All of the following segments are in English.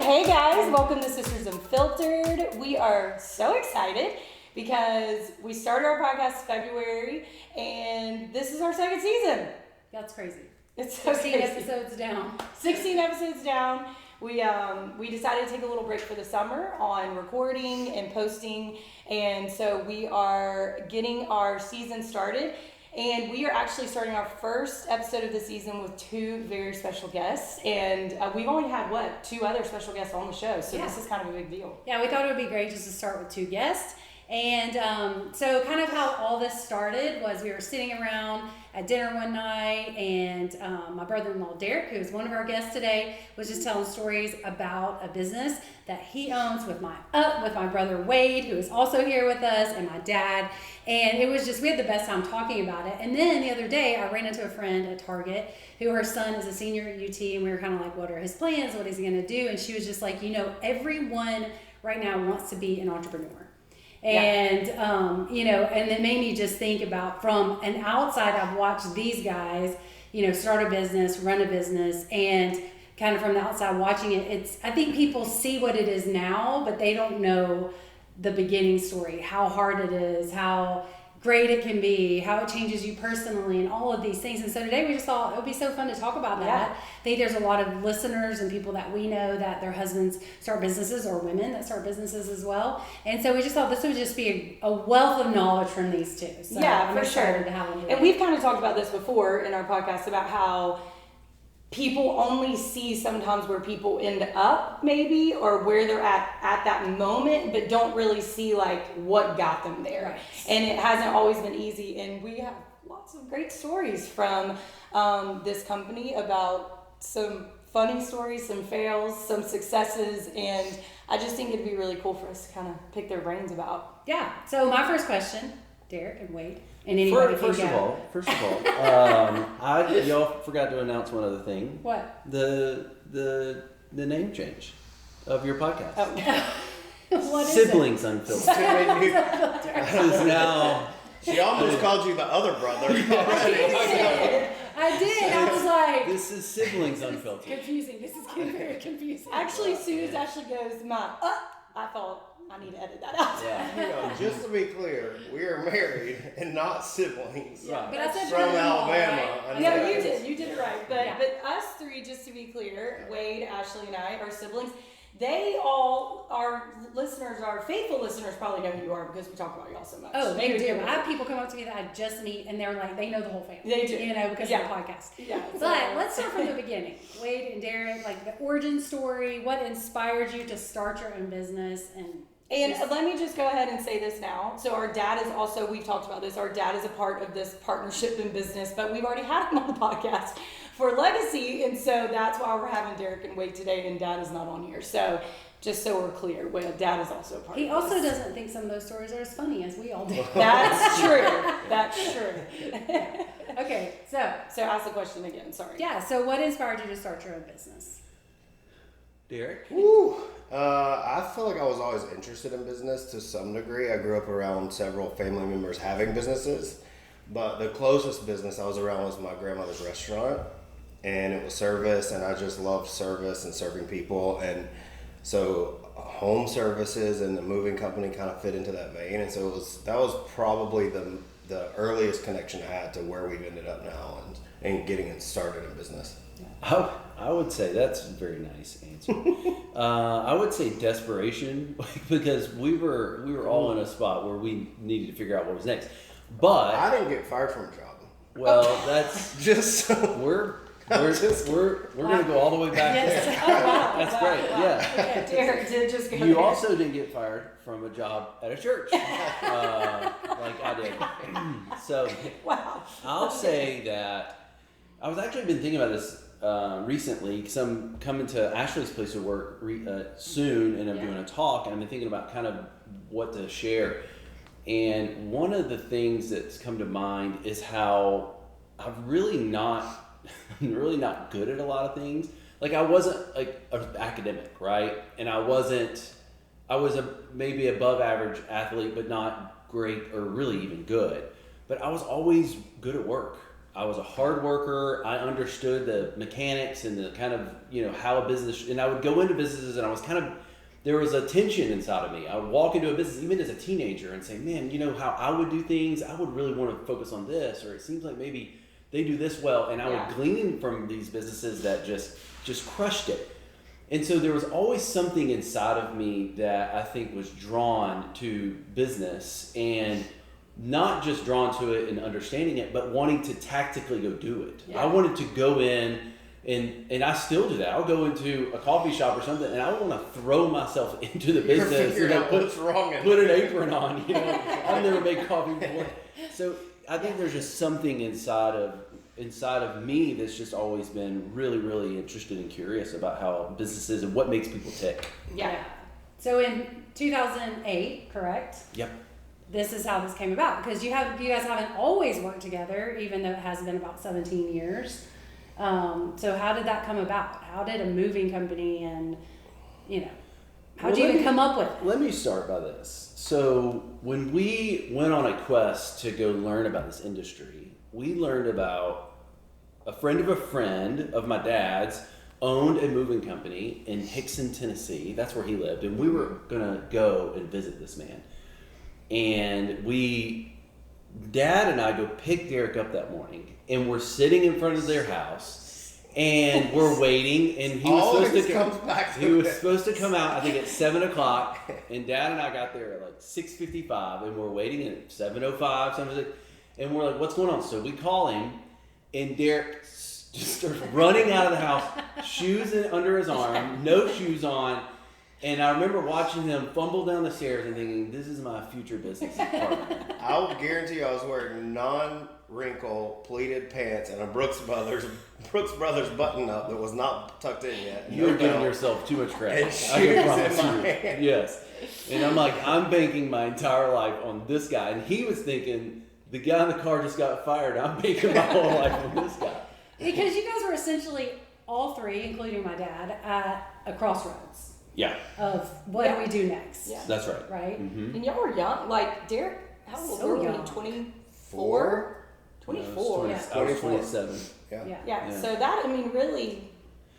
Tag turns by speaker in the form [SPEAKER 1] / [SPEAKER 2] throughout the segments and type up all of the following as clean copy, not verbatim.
[SPEAKER 1] Hey guys, welcome to Sisters Unfiltered. We are so excited because we started our podcast February and this is our second season.
[SPEAKER 2] That's crazy.
[SPEAKER 1] It's so
[SPEAKER 2] 16
[SPEAKER 1] crazy.
[SPEAKER 2] episodes down.
[SPEAKER 1] 16 episodes down. We decided to take a little break for the summer on recording and posting, and so we are getting our season started. And we are actually starting our first episode of the season with two very special guests. And we've only had, two other special guests on the show. So This is kind of a big deal.
[SPEAKER 2] Yeah, we thought it would be great just to start with two guests. And so kind of how all this started was we were sitting around at dinner one night, and my brother-in-law Derek, who is one of our guests today, was just telling stories about a business that he owns with my brother Wade, who is also here with us, and my dad. And it was just, we had the best time talking about it. And then the other day I ran into a friend at Target who her son is a senior at UT, and we were kind of like, what are his plans? What is he going to do? And she was just like, everyone right now wants to be an entrepreneur. And, and it made me just think about, from an outside, I've watched these guys, start a business, run a business, and kind of from the outside watching it, I think people see what it is now, but they don't know the beginning story, how hard it is, how great it can be, how it changes you personally, and all of these things. And so today we just thought it would be so fun to talk about that.
[SPEAKER 1] Yeah.
[SPEAKER 2] I think there's a lot of listeners and people that we know that their husbands start businesses, or women that start businesses as well. And so we just thought this would just be a wealth of knowledge from these two. So
[SPEAKER 1] yeah,
[SPEAKER 2] I'm
[SPEAKER 1] for
[SPEAKER 2] excited
[SPEAKER 1] sure.
[SPEAKER 2] to have them
[SPEAKER 1] And we've kind of talked about this before in our podcast about how people only see sometimes where people end up, maybe, or where they're at that moment, but don't really see like what got them there.
[SPEAKER 2] Right.
[SPEAKER 1] And it hasn't always been easy. And we have lots of great stories from this company about some funny stories, some fails, some successes, and I just think it'd be really cool for us to kind of pick their brains about.
[SPEAKER 2] Yeah. So my first question, Derek and Wade, and anybody
[SPEAKER 3] First of all, y'all forgot to announce one other thing.
[SPEAKER 2] What?
[SPEAKER 3] The name change of your podcast.
[SPEAKER 1] Oh.
[SPEAKER 2] What is
[SPEAKER 3] Siblings Unfiltered. Because now
[SPEAKER 4] She almost called you the other brother.
[SPEAKER 2] I did. I was like,
[SPEAKER 3] this is Siblings Unfiltered.
[SPEAKER 2] confusing. This is getting very confusing.
[SPEAKER 1] Actually, as soon as Ashley goes, I thought I need to edit that out.
[SPEAKER 3] Yeah.
[SPEAKER 4] Just to be clear, we are married and not siblings.
[SPEAKER 3] Right.
[SPEAKER 2] But I said
[SPEAKER 4] From Alabama.
[SPEAKER 2] Right?
[SPEAKER 4] I
[SPEAKER 1] Yeah,
[SPEAKER 4] know.
[SPEAKER 1] you did it right. But
[SPEAKER 2] Yeah.
[SPEAKER 1] but us three, just to be clear, Wade, Ashley, and I are siblings. They all, our listeners, our faithful listeners, probably know who you are because we talk about y'all so much.
[SPEAKER 2] Oh, they
[SPEAKER 1] You
[SPEAKER 2] do. I have people come up to me that I just meet, and they're like, they know the whole family.
[SPEAKER 1] They do.
[SPEAKER 2] Because
[SPEAKER 1] Yeah.
[SPEAKER 2] of the podcast.
[SPEAKER 1] Yeah.
[SPEAKER 2] But let's start from the beginning. Wade and Derek, like the origin story. What inspired you to start your own business?
[SPEAKER 1] And let me just go ahead and say this now. So our dad is also, we've talked about this, our dad is a part of this partnership in business, but we've already had him on the podcast for Legacy. And so that's why we're having Derek and Wade today, and dad is not on here. So just so we're clear, dad is also a part
[SPEAKER 2] He
[SPEAKER 1] of
[SPEAKER 2] also
[SPEAKER 1] this.
[SPEAKER 2] doesn't think some of those stories are as funny as we all do.
[SPEAKER 1] That's true. That's true.
[SPEAKER 2] Okay, so
[SPEAKER 1] So ask the question again, sorry.
[SPEAKER 2] yeah, so what inspired you to start your own business?
[SPEAKER 3] Derek?
[SPEAKER 4] Woo. I feel like I was always interested in business to some degree. I grew up around several family members having businesses, but the closest business I was around was my grandmother's restaurant, and it was service, and I just loved service and serving people, and so home services and the moving company kind of fit into that vein, and so that was probably the earliest connection I had to where we've ended up now and getting it started in business.
[SPEAKER 3] I would say that's a very nice answer. I would say desperation, because we were all in a spot where we needed to figure out what was next. But
[SPEAKER 4] I didn't get fired from a job.
[SPEAKER 3] well, that's
[SPEAKER 4] Just
[SPEAKER 3] we're gonna go all the way back
[SPEAKER 2] Yes.
[SPEAKER 3] there.
[SPEAKER 1] Oh, wow.
[SPEAKER 3] That's
[SPEAKER 1] Wow,
[SPEAKER 3] great.
[SPEAKER 1] wow.
[SPEAKER 3] Yeah.
[SPEAKER 1] Okay, Derek did just go
[SPEAKER 3] You
[SPEAKER 1] there.
[SPEAKER 3] also didn't get fired from a job at a church, like I did. So
[SPEAKER 1] Wow.
[SPEAKER 3] I'll say that I was actually been thinking about this recently, because I'm coming to Ashley's place of work soon, and I'm doing a talk, and I've been thinking about kind of what to share. And one of the things that's come to mind is how I'm really not good at a lot of things. Like I wasn't like an academic, right? And I was a maybe above average athlete, but not great or really even good. But I was always good at work. I was a hard worker. I understood the mechanics and the kind of, how a business, and I would go into businesses and I was there was a tension inside of me. I would walk into a business even as a teenager and say, man, how I would do things, I would really want to focus on this, or it seems like maybe they do this well. And I would glean from these businesses that just crushed it. And so there was always something inside of me that I think was drawn to business, and not just drawn to it and understanding it, but wanting to tactically go do it.
[SPEAKER 2] Yeah.
[SPEAKER 3] I wanted to go in, and I still do that. I'll go into a coffee shop or something, and I want to throw myself into the business.
[SPEAKER 4] Figure out what's wrong.
[SPEAKER 3] Put an apron on. I've never made coffee before. So I think there's just something inside of me that's just always been really, really interested and curious about how businesses and what makes people tick.
[SPEAKER 2] Yeah. So in 2008, correct?
[SPEAKER 3] Yep.
[SPEAKER 2] This is how this came about, because you guys haven't always worked together, even though it has been about 17 years. So how did that come about? How did a moving company and, how'd you even come up with it?
[SPEAKER 3] Let me start by this. So when we went on a quest to go learn about this industry, we learned about a friend of my dad's owned a moving company in Hickson, Tennessee. That's where he lived. And we were going to go and visit this man. And Dad and I go pick Derek up that morning, and we're sitting in front of their house, and we're waiting, and he was supposed to come out, I think, at 7:00, and Dad and I got there at like 6:55, and we're waiting at 7:05, 7:06, and we're like, what's going on? So we call him, and Derek just starts running out of the house, shoes under his arm, no shoes on. And I remember watching him fumble down the stairs and thinking, this is my future business partner.
[SPEAKER 4] I'll guarantee you I was wearing non-wrinkle pleated pants and a Brooks Brothers button up that was not tucked in yet.
[SPEAKER 3] You're giving yourself too much credit.
[SPEAKER 4] And shoes in my hand.
[SPEAKER 3] Yes. And I'm like, I'm banking my entire life on this guy. And he was thinking, the guy in the car just got fired. I'm banking my whole life on this guy.
[SPEAKER 2] Because you guys were essentially all three, including my dad, at a crossroads.
[SPEAKER 3] Yeah.
[SPEAKER 2] Of what do we do next?
[SPEAKER 1] Yeah.
[SPEAKER 3] That's right.
[SPEAKER 2] Right?
[SPEAKER 3] Mm-hmm.
[SPEAKER 1] And y'all were young. Like, Derek, how old were we? 24? 24.
[SPEAKER 3] I was 27.
[SPEAKER 1] Yeah. So that, really,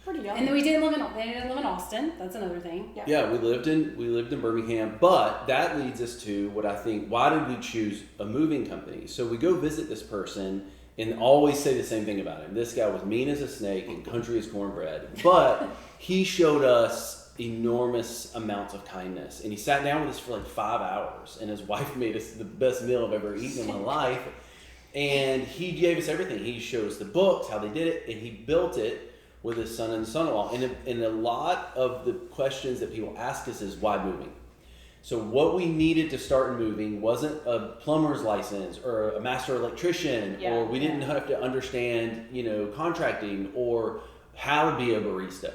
[SPEAKER 1] pretty young.
[SPEAKER 2] And then they didn't live in Austin. That's another thing.
[SPEAKER 3] Yeah, we lived in Birmingham, but that leads us to what I think, why did we choose a moving company? So we go visit this person and always say the same thing about him. This guy was mean as a snake and country as cornbread, but he showed us enormous amounts of kindness, and he sat down with us for like 5 hours, and his wife made us the best meal I've ever eaten in my life, and he gave us everything. He showed us the books, how they did it, and he built it with his son and son-in-law. And a lot of the questions that people ask us is, why moving? So what we needed to start moving wasn't a plumber's license or a master electrician, or we didn't have to understand, contracting or how to be a barista.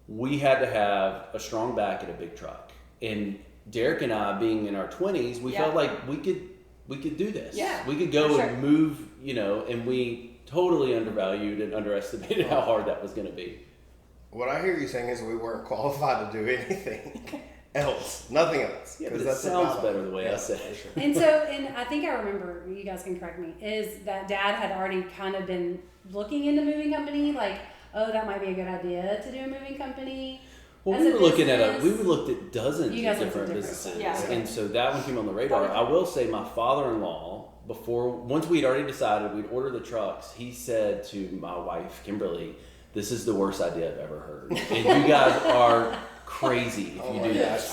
[SPEAKER 3] We had to have a strong back and a big truck. And Derek and I, being in our 20s, we felt like we could do this.
[SPEAKER 1] Yeah,
[SPEAKER 3] we could go and move, and we totally undervalued and underestimated how hard that was going to be.
[SPEAKER 4] What I hear you saying is we weren't qualified to do anything else, nothing else.
[SPEAKER 3] Yeah, but it sounds better the way I say it.
[SPEAKER 4] Sure.
[SPEAKER 2] And I think I remember, you guys can correct me, is that Dad had already kind of been looking into moving company, like, oh, that might be a good idea to do a moving company.
[SPEAKER 3] Well, we looked at dozens of different businesses, and so that one came on the radar. I will say, my father-in-law, once we'd already decided we'd order the trucks, he said to my wife, Kimberly, this is the worst idea I've ever heard. And you guys are crazy if you do this.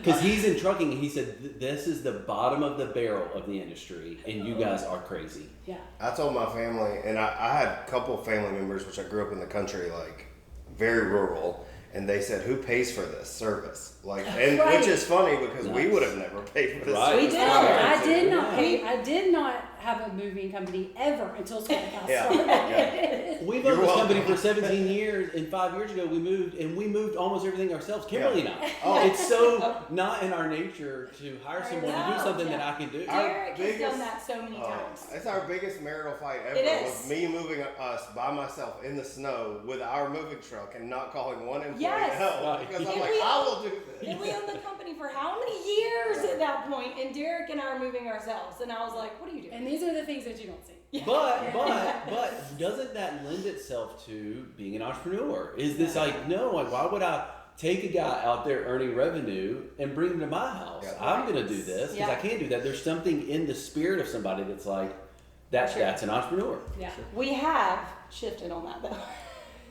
[SPEAKER 3] Because he's in trucking, and he said, this is the bottom of the barrel of the industry, and you guys are crazy.
[SPEAKER 2] Yeah.
[SPEAKER 4] I told my family, and I had a couple of family members, which I grew up in the country, like very rural, and they said, who pays for this service? Which is funny because we would have never paid for this service.
[SPEAKER 2] We did. I did not have a moving company ever until SquareCow started.
[SPEAKER 3] We've owned this company for 17 years, and 5 years ago we moved almost everything ourselves. Kimberly and I. It's so not in our nature to hire someone to do something that I can do.
[SPEAKER 1] Derek has done that so many times.
[SPEAKER 4] It's our biggest marital fight ever.
[SPEAKER 1] It is.
[SPEAKER 4] Was me moving us by myself in the snow with our moving truck and not calling one employee help. Because I'm like, I will do this.
[SPEAKER 1] And we owned the company for how many years at that point? And Derek and I are moving ourselves. And I was like, what are you doing?
[SPEAKER 2] And these are the things that you don't see.
[SPEAKER 3] But doesn't that lend itself to being an entrepreneur? Is this like, no, like why would I take a guy out there earning revenue and bring him to my house?
[SPEAKER 4] Yeah.
[SPEAKER 3] I'm gonna do this because I can't do that. There's something in the spirit of somebody that's like, that's an entrepreneur.
[SPEAKER 2] Yeah.
[SPEAKER 1] We have shifted on that though.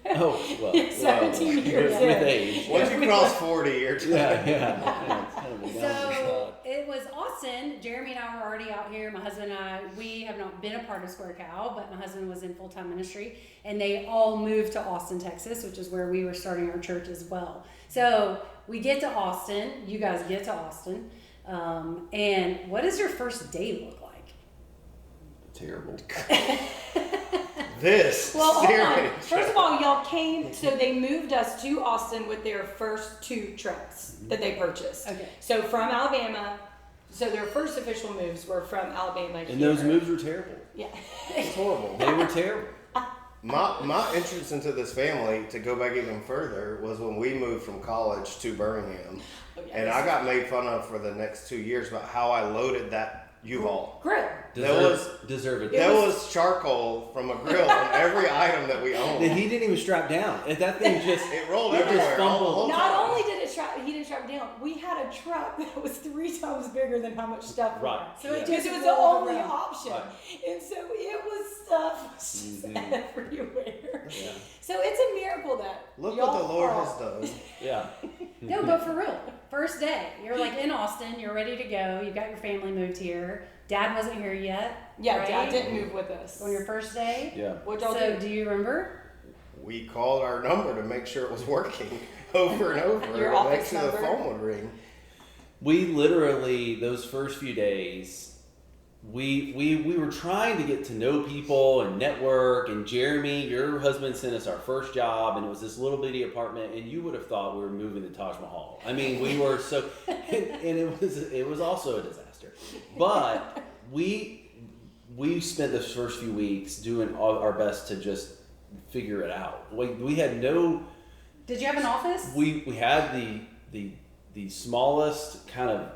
[SPEAKER 3] Oh, well.
[SPEAKER 1] 17 years
[SPEAKER 3] with
[SPEAKER 1] in.
[SPEAKER 3] age.
[SPEAKER 4] Once you cross 40, you're
[SPEAKER 3] Yeah. It's kind of a downward
[SPEAKER 2] So it was Austin. Jeremy and I were already out here. My husband and I, we have not been a part of SquareCow, but my husband was in full-time ministry, and they all moved to Austin, Texas, which is where we were starting our church as well. So we get to Austin. You guys get to Austin. And what does your first day look like?
[SPEAKER 3] terrible.
[SPEAKER 1] Well, hold on.
[SPEAKER 4] serious.
[SPEAKER 1] First of all, y'all came, so they moved us to Austin with their first 2 trucks that they purchased.
[SPEAKER 2] Okay.
[SPEAKER 1] So from Alabama, so their first official moves were from Alabama.
[SPEAKER 3] And
[SPEAKER 1] here.
[SPEAKER 3] those moves were terrible.
[SPEAKER 1] Yeah.
[SPEAKER 4] It's horrible.
[SPEAKER 3] They were terrible.
[SPEAKER 4] My entrance into this family, to go back even further, was when we moved from college to Birmingham.
[SPEAKER 1] Oh, yeah,
[SPEAKER 4] And
[SPEAKER 1] this
[SPEAKER 4] I
[SPEAKER 1] is-
[SPEAKER 4] got made fun of for the next 2 years about how I loaded that U-Haul.
[SPEAKER 1] Grill.
[SPEAKER 3] Deserved.
[SPEAKER 4] There was charcoal from a grill on every item that we owned.
[SPEAKER 3] And he didn't even strap down. And that thing just
[SPEAKER 4] It rolled
[SPEAKER 3] it just
[SPEAKER 4] everywhere. All the
[SPEAKER 3] fumbled.
[SPEAKER 4] whole
[SPEAKER 1] Not
[SPEAKER 4] time.
[SPEAKER 1] only did he didn't strap it down, we had a truck that was 3 times bigger than how much stuff we
[SPEAKER 3] Right.
[SPEAKER 1] had.
[SPEAKER 2] So it
[SPEAKER 3] Yeah.
[SPEAKER 1] Because
[SPEAKER 2] just
[SPEAKER 1] it was the
[SPEAKER 2] rolled
[SPEAKER 1] only
[SPEAKER 2] around.
[SPEAKER 1] option.
[SPEAKER 3] Right.
[SPEAKER 1] And so it was stuff just
[SPEAKER 3] Mhm.
[SPEAKER 1] everywhere.
[SPEAKER 3] Yeah.
[SPEAKER 1] So it's a miracle that
[SPEAKER 4] Look
[SPEAKER 1] y'all
[SPEAKER 4] what the Lord
[SPEAKER 1] are-
[SPEAKER 4] has done.
[SPEAKER 3] Yeah.
[SPEAKER 2] No, but for real, first day, you're like in Austin, you're ready to go, you've got your family moved here. Dad wasn't here yet.
[SPEAKER 1] Yeah,
[SPEAKER 2] right?
[SPEAKER 1] Dad didn't move with us.
[SPEAKER 2] On your first day.
[SPEAKER 3] Yeah.
[SPEAKER 1] What y'all
[SPEAKER 2] So
[SPEAKER 1] do?
[SPEAKER 2] do you remember?
[SPEAKER 4] We called our number to make sure it was working over and over.
[SPEAKER 1] Your
[SPEAKER 4] to make
[SPEAKER 1] office
[SPEAKER 4] sure the
[SPEAKER 1] number?
[SPEAKER 4] phone would ring.
[SPEAKER 3] We literally, those first few days, we were trying to get to know people and network. And Jeremy, your husband, sent us our first job, and it was this little bitty apartment. And you would have thought we were moving to Taj Mahal. I mean, we were so, and it was also a disaster. But we spent those first few weeks doing our best to just figure it out. We had no.
[SPEAKER 2] Did you have an office?
[SPEAKER 3] We had the smallest kind of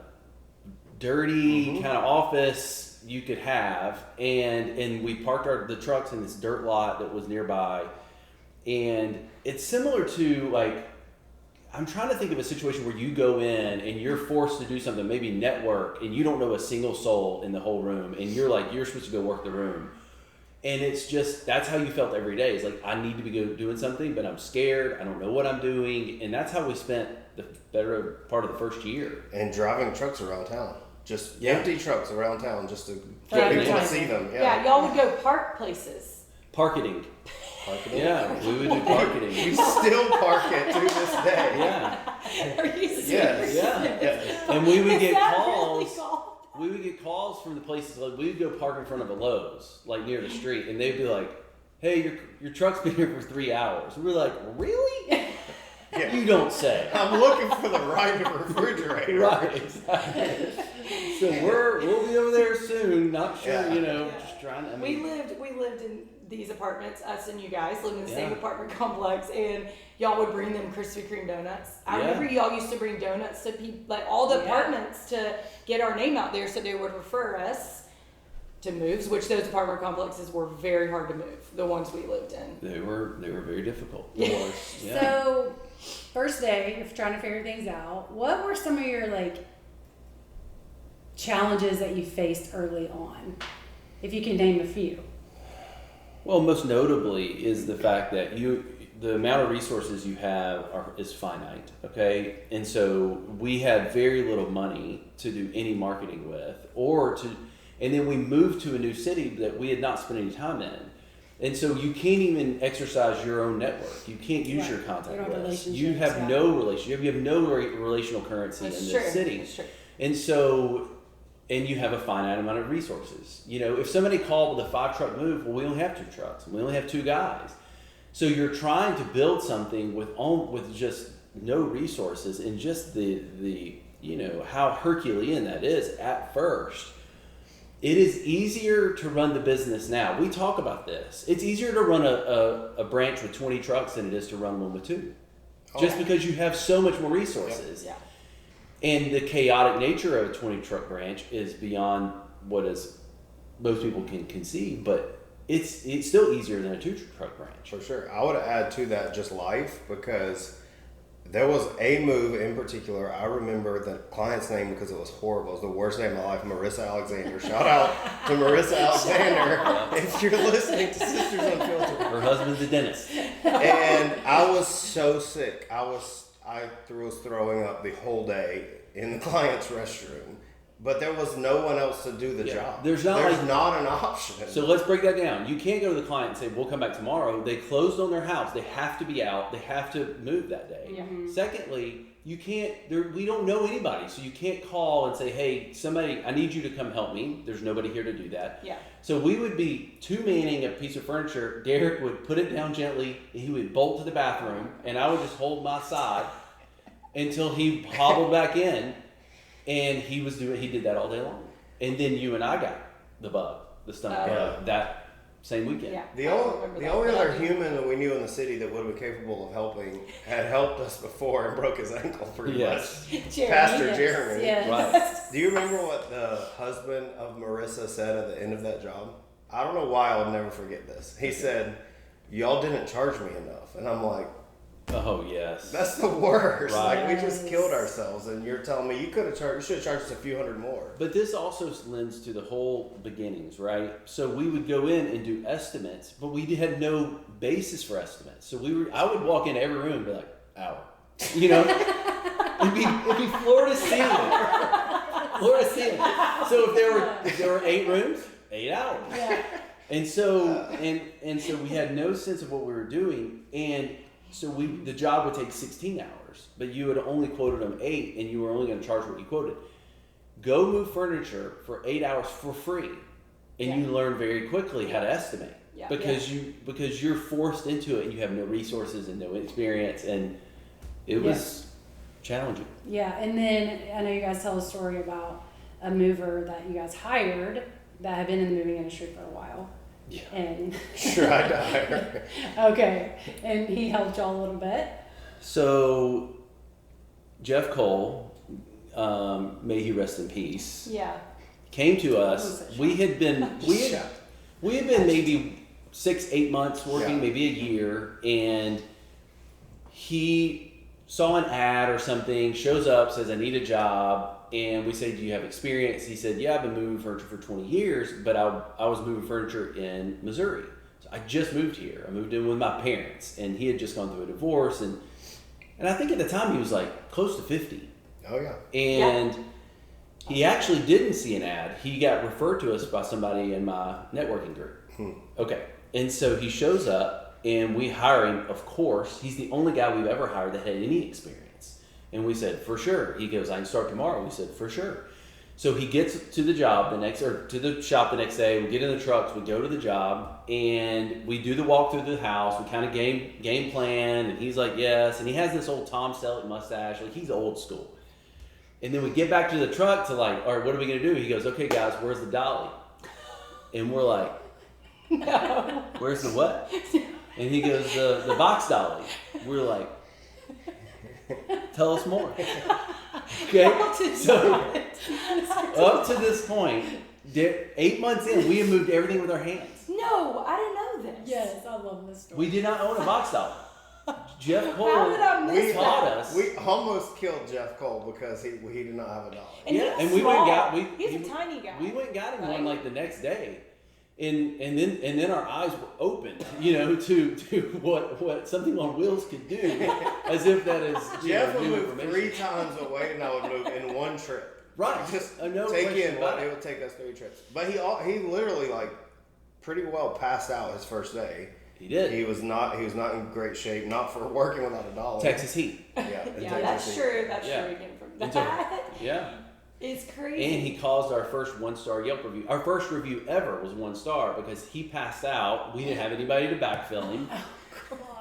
[SPEAKER 3] dirty kind of office you could have, and we parked the trucks in this dirt lot that was nearby, and it's similar to like, I'm trying to think of a situation where you go in and you're forced to do something, maybe network, and you don't know a single soul in the whole room, and you're supposed to go work the room. And it's just, that's how you felt every day. It's like, I need to be doing something, but I'm scared. I don't know what I'm doing. And that's how we spent the better part of the first year.
[SPEAKER 4] And driving trucks around town. Just
[SPEAKER 3] Yeah.
[SPEAKER 4] empty trucks around town just to
[SPEAKER 1] For
[SPEAKER 4] get people to
[SPEAKER 1] advertising.
[SPEAKER 4] see them.
[SPEAKER 1] Yeah, y'all would go park places.
[SPEAKER 3] Parketing.
[SPEAKER 4] Marketing.
[SPEAKER 3] Yeah, we would do
[SPEAKER 4] We
[SPEAKER 3] parketing.
[SPEAKER 4] still park it to this day.
[SPEAKER 3] Yeah.
[SPEAKER 1] Are you serious?
[SPEAKER 4] Yes.
[SPEAKER 3] Yeah.
[SPEAKER 4] Yes.
[SPEAKER 3] And we would
[SPEAKER 1] Is
[SPEAKER 3] get
[SPEAKER 1] that
[SPEAKER 3] calls.
[SPEAKER 1] really called?
[SPEAKER 3] We would get calls from the places, like we would go park in front of a Lowe's, like near the street, and they'd be like, "Hey, your truck's been here for 3 hours." And we're like, "Really?
[SPEAKER 4] Yeah.
[SPEAKER 3] You don't say."
[SPEAKER 4] I'm looking for the right refrigerator.
[SPEAKER 3] Right, exactly. So we'll be over there soon. Not sure,
[SPEAKER 4] Yeah.
[SPEAKER 3] just trying to. I
[SPEAKER 1] We
[SPEAKER 3] mean,
[SPEAKER 1] lived in these apartments, us and you guys lived in the same
[SPEAKER 3] Yeah.
[SPEAKER 1] apartment complex, and y'all would bring them Krispy Kreme donuts. I
[SPEAKER 3] Yeah.
[SPEAKER 1] remember y'all used to bring donuts to people, like all the
[SPEAKER 2] Yeah.
[SPEAKER 1] apartments, to get our name out there, so they would refer us to moves. Which those apartment complexes were very hard to move. The ones we lived in.
[SPEAKER 3] they were very difficult.
[SPEAKER 1] Yeah.
[SPEAKER 3] Yeah.
[SPEAKER 2] So, first day, you're trying to figure things out. What were some of your challenges that you faced early on? If you can name a few.
[SPEAKER 3] Well, most notably is the fact that the amount of resources you have is finite, okay? And so we had very little money to do any marketing with, and then we moved to a new city that we had not spent any time in. And so you can't even exercise your own network. You can't use
[SPEAKER 2] Right.
[SPEAKER 3] your
[SPEAKER 2] You
[SPEAKER 3] contact
[SPEAKER 2] don't have
[SPEAKER 3] list. You
[SPEAKER 2] relationships,
[SPEAKER 3] have
[SPEAKER 2] yeah.
[SPEAKER 3] no relationship. You have no relational currency
[SPEAKER 1] That's
[SPEAKER 3] in
[SPEAKER 1] true.
[SPEAKER 3] this city.
[SPEAKER 1] That's true.
[SPEAKER 3] And so, and you have a finite amount of resources. If somebody called with a 5-truck move, well, we only have 2 trucks. We only have 2 guys. So you're trying to build something with just no resources, and just the how Herculean that is at first. It is easier to run the business now. We talk about this. It's easier to run a branch with 20 trucks than it is to run one with 2. Just because you have so much more resources.
[SPEAKER 1] Yeah.
[SPEAKER 3] And the chaotic nature of a 20-truck branch is beyond what is most people can conceive. But it's still easier than a 2-truck branch.
[SPEAKER 4] For sure. I would add to that just life, because there was a move in particular. I remember the client's name because it was horrible. It was the worst name of my life, Marissa Alexander. Shout out to Marissa Alexander if you're listening to Sisters Unfiltered.
[SPEAKER 3] Her husband's a dentist.
[SPEAKER 4] And I was so sick. I was throwing up the whole day in the client's restroom. But there was no one else to do the job.
[SPEAKER 3] There's
[SPEAKER 4] not an option.
[SPEAKER 3] So let's break that down. You can't go to the client and say, we'll come back tomorrow. They closed on their house. They have to be out. They have to move that day.
[SPEAKER 1] Yeah.
[SPEAKER 3] Secondly, you can't, we don't know anybody. So you can't call and say, hey, somebody, I need you to come help me. There's nobody here to do that.
[SPEAKER 1] Yeah.
[SPEAKER 3] So we would be two-manning a piece of furniture. Derek would put it down gently. He would bolt to the bathroom. And I would just hold my side until he hobbled back in. And he did that all day long. And then you and I got the stomach bug that same weekend.
[SPEAKER 1] Yeah.
[SPEAKER 4] The only other human that we knew in the city that would have been capable of helping had helped us before and broke his ankle pretty much. Pastor Jeremy.
[SPEAKER 2] Yes.
[SPEAKER 3] Right.
[SPEAKER 4] Do you remember what the husband of Marissa said at the end of that job? I don't know why I'll never forget this. He said, "Y'all didn't charge me enough." And I'm like,
[SPEAKER 3] oh, yes.
[SPEAKER 4] that's the worst.
[SPEAKER 3] Right.
[SPEAKER 4] Like, we just killed ourselves, and you're telling me you should have charged us a few hundred more.
[SPEAKER 3] But this also lends to the whole beginnings, right? So we would go in and do estimates, but we had no basis for estimates. So I would walk into every room and be like, hour. You know? it'd be floor to ceiling. Floor to ceiling. So if there were 8 rooms, 8 hours.
[SPEAKER 1] Yeah.
[SPEAKER 3] And so and so we had no sense of what we were doing, and so the job would take 16 hours, but you had only quoted them 8, and you were only going to charge what you quoted. Go move furniture for 8 hours for free, and you learn very quickly how to estimate because you're forced into it, and you have no resources and no experience, and it was challenging.
[SPEAKER 2] Yeah, and then I know you guys tell a story about a mover that you guys hired that had been in the moving industry for a while.
[SPEAKER 3] Yeah.
[SPEAKER 2] And
[SPEAKER 4] Tried to hire.
[SPEAKER 2] okay, and he helped y'all a little bit.
[SPEAKER 3] So Jeff Cole, may he rest in peace.
[SPEAKER 1] Yeah.
[SPEAKER 3] Came to us. We had been maybe 6-8 months working, maybe a year, and he saw an ad or something, shows up, says, I need a job. And we say, do you have experience? He said, yeah, I've been moving furniture for 20 years, but I was moving furniture in Missouri. So I just moved here. I moved in with my parents, and he had just gone through a divorce. And I think at the time he was like close to 50.
[SPEAKER 4] Oh, yeah.
[SPEAKER 3] And he actually didn't see an ad. He got referred to us by somebody in my networking group. Okay. And so he shows up, and we hire him, of course. He's the only guy we've ever hired that had any experience. And we said, for sure. He goes, I can start tomorrow. We said, for sure. So he gets to the shop the next day. We get in the trucks, we go to the job, and we do the walk through the house. We kind of game plan, and he's like, yes. And he has this old Tom Selleck mustache. Like, he's old school. And then we get back to the truck to like, all right, what are we going to do? He goes, okay, guys, where's the dolly? And we're like, no. Where's the what? And he goes, the box dolly. We're like, tell us more. Okay, so up to this point, 8 months in, we had moved everything with our hands.
[SPEAKER 1] No, I didn't know this.
[SPEAKER 2] Yes, I love this story.
[SPEAKER 3] We did not own a box dolly. Jeff Cole
[SPEAKER 1] How did I miss
[SPEAKER 3] taught
[SPEAKER 1] that?
[SPEAKER 3] us.
[SPEAKER 4] We almost killed Jeff Cole because he did not have a dollar.
[SPEAKER 1] And
[SPEAKER 3] and
[SPEAKER 1] we went and got.
[SPEAKER 3] He's
[SPEAKER 1] a tiny guy.
[SPEAKER 3] We went and got him
[SPEAKER 1] right?
[SPEAKER 3] one like the next day. And then our eyes were opened, to what something on wheels could do, as if that is
[SPEAKER 4] Jeff would
[SPEAKER 3] new
[SPEAKER 4] move
[SPEAKER 3] information.
[SPEAKER 4] 3 times a weight, and I would move in one trip.
[SPEAKER 3] Right.
[SPEAKER 4] Just
[SPEAKER 3] No
[SPEAKER 4] take
[SPEAKER 3] question
[SPEAKER 4] in
[SPEAKER 3] about
[SPEAKER 4] what
[SPEAKER 3] it.
[SPEAKER 4] it would take us 3 trips. But he literally like pretty well passed out his first day.
[SPEAKER 3] He did.
[SPEAKER 4] He was not in great shape, not for working without a dollar.
[SPEAKER 3] Texas heat.
[SPEAKER 4] Yeah, in
[SPEAKER 1] Yeah,
[SPEAKER 4] Texas
[SPEAKER 1] that's
[SPEAKER 4] Heat.
[SPEAKER 1] true. That's
[SPEAKER 3] Yeah.
[SPEAKER 1] true. Again, from
[SPEAKER 3] Until-
[SPEAKER 1] that.
[SPEAKER 3] Yeah.
[SPEAKER 1] It's crazy.
[SPEAKER 3] And he caused our first 1-star Yelp review. Our first review ever was 1 star because he passed out. We didn't have anybody to backfill him.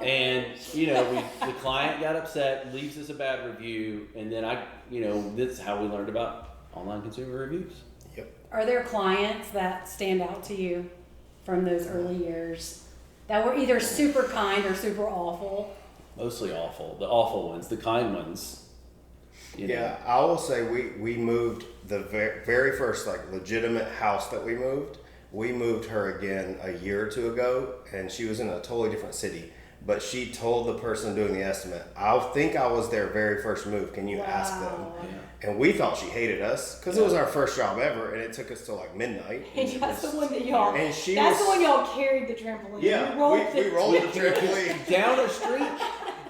[SPEAKER 3] And, the client got upset, leaves us a bad review. And then this is how we learned about online consumer reviews.
[SPEAKER 4] Yep.
[SPEAKER 2] Are there clients that stand out to you from those early years that were either super kind or super awful?
[SPEAKER 3] Mostly awful. The awful ones, the kind ones.
[SPEAKER 4] Yeah, I will say we moved the very first like legitimate house that we moved We moved her again a year or two ago, and she was in a totally different city. But she told the person doing the estimate, I think I was their very first move. Can you ask them?
[SPEAKER 3] Yeah.
[SPEAKER 4] And we thought she hated us because it was our first job ever, and it took us till like midnight.
[SPEAKER 1] And that's the one that y'all.
[SPEAKER 4] And she
[SPEAKER 1] that's
[SPEAKER 4] was,
[SPEAKER 1] the one y'all carried the trampoline.
[SPEAKER 4] Yeah,
[SPEAKER 1] we rolled
[SPEAKER 4] we rolled the trampoline.
[SPEAKER 3] Down the street.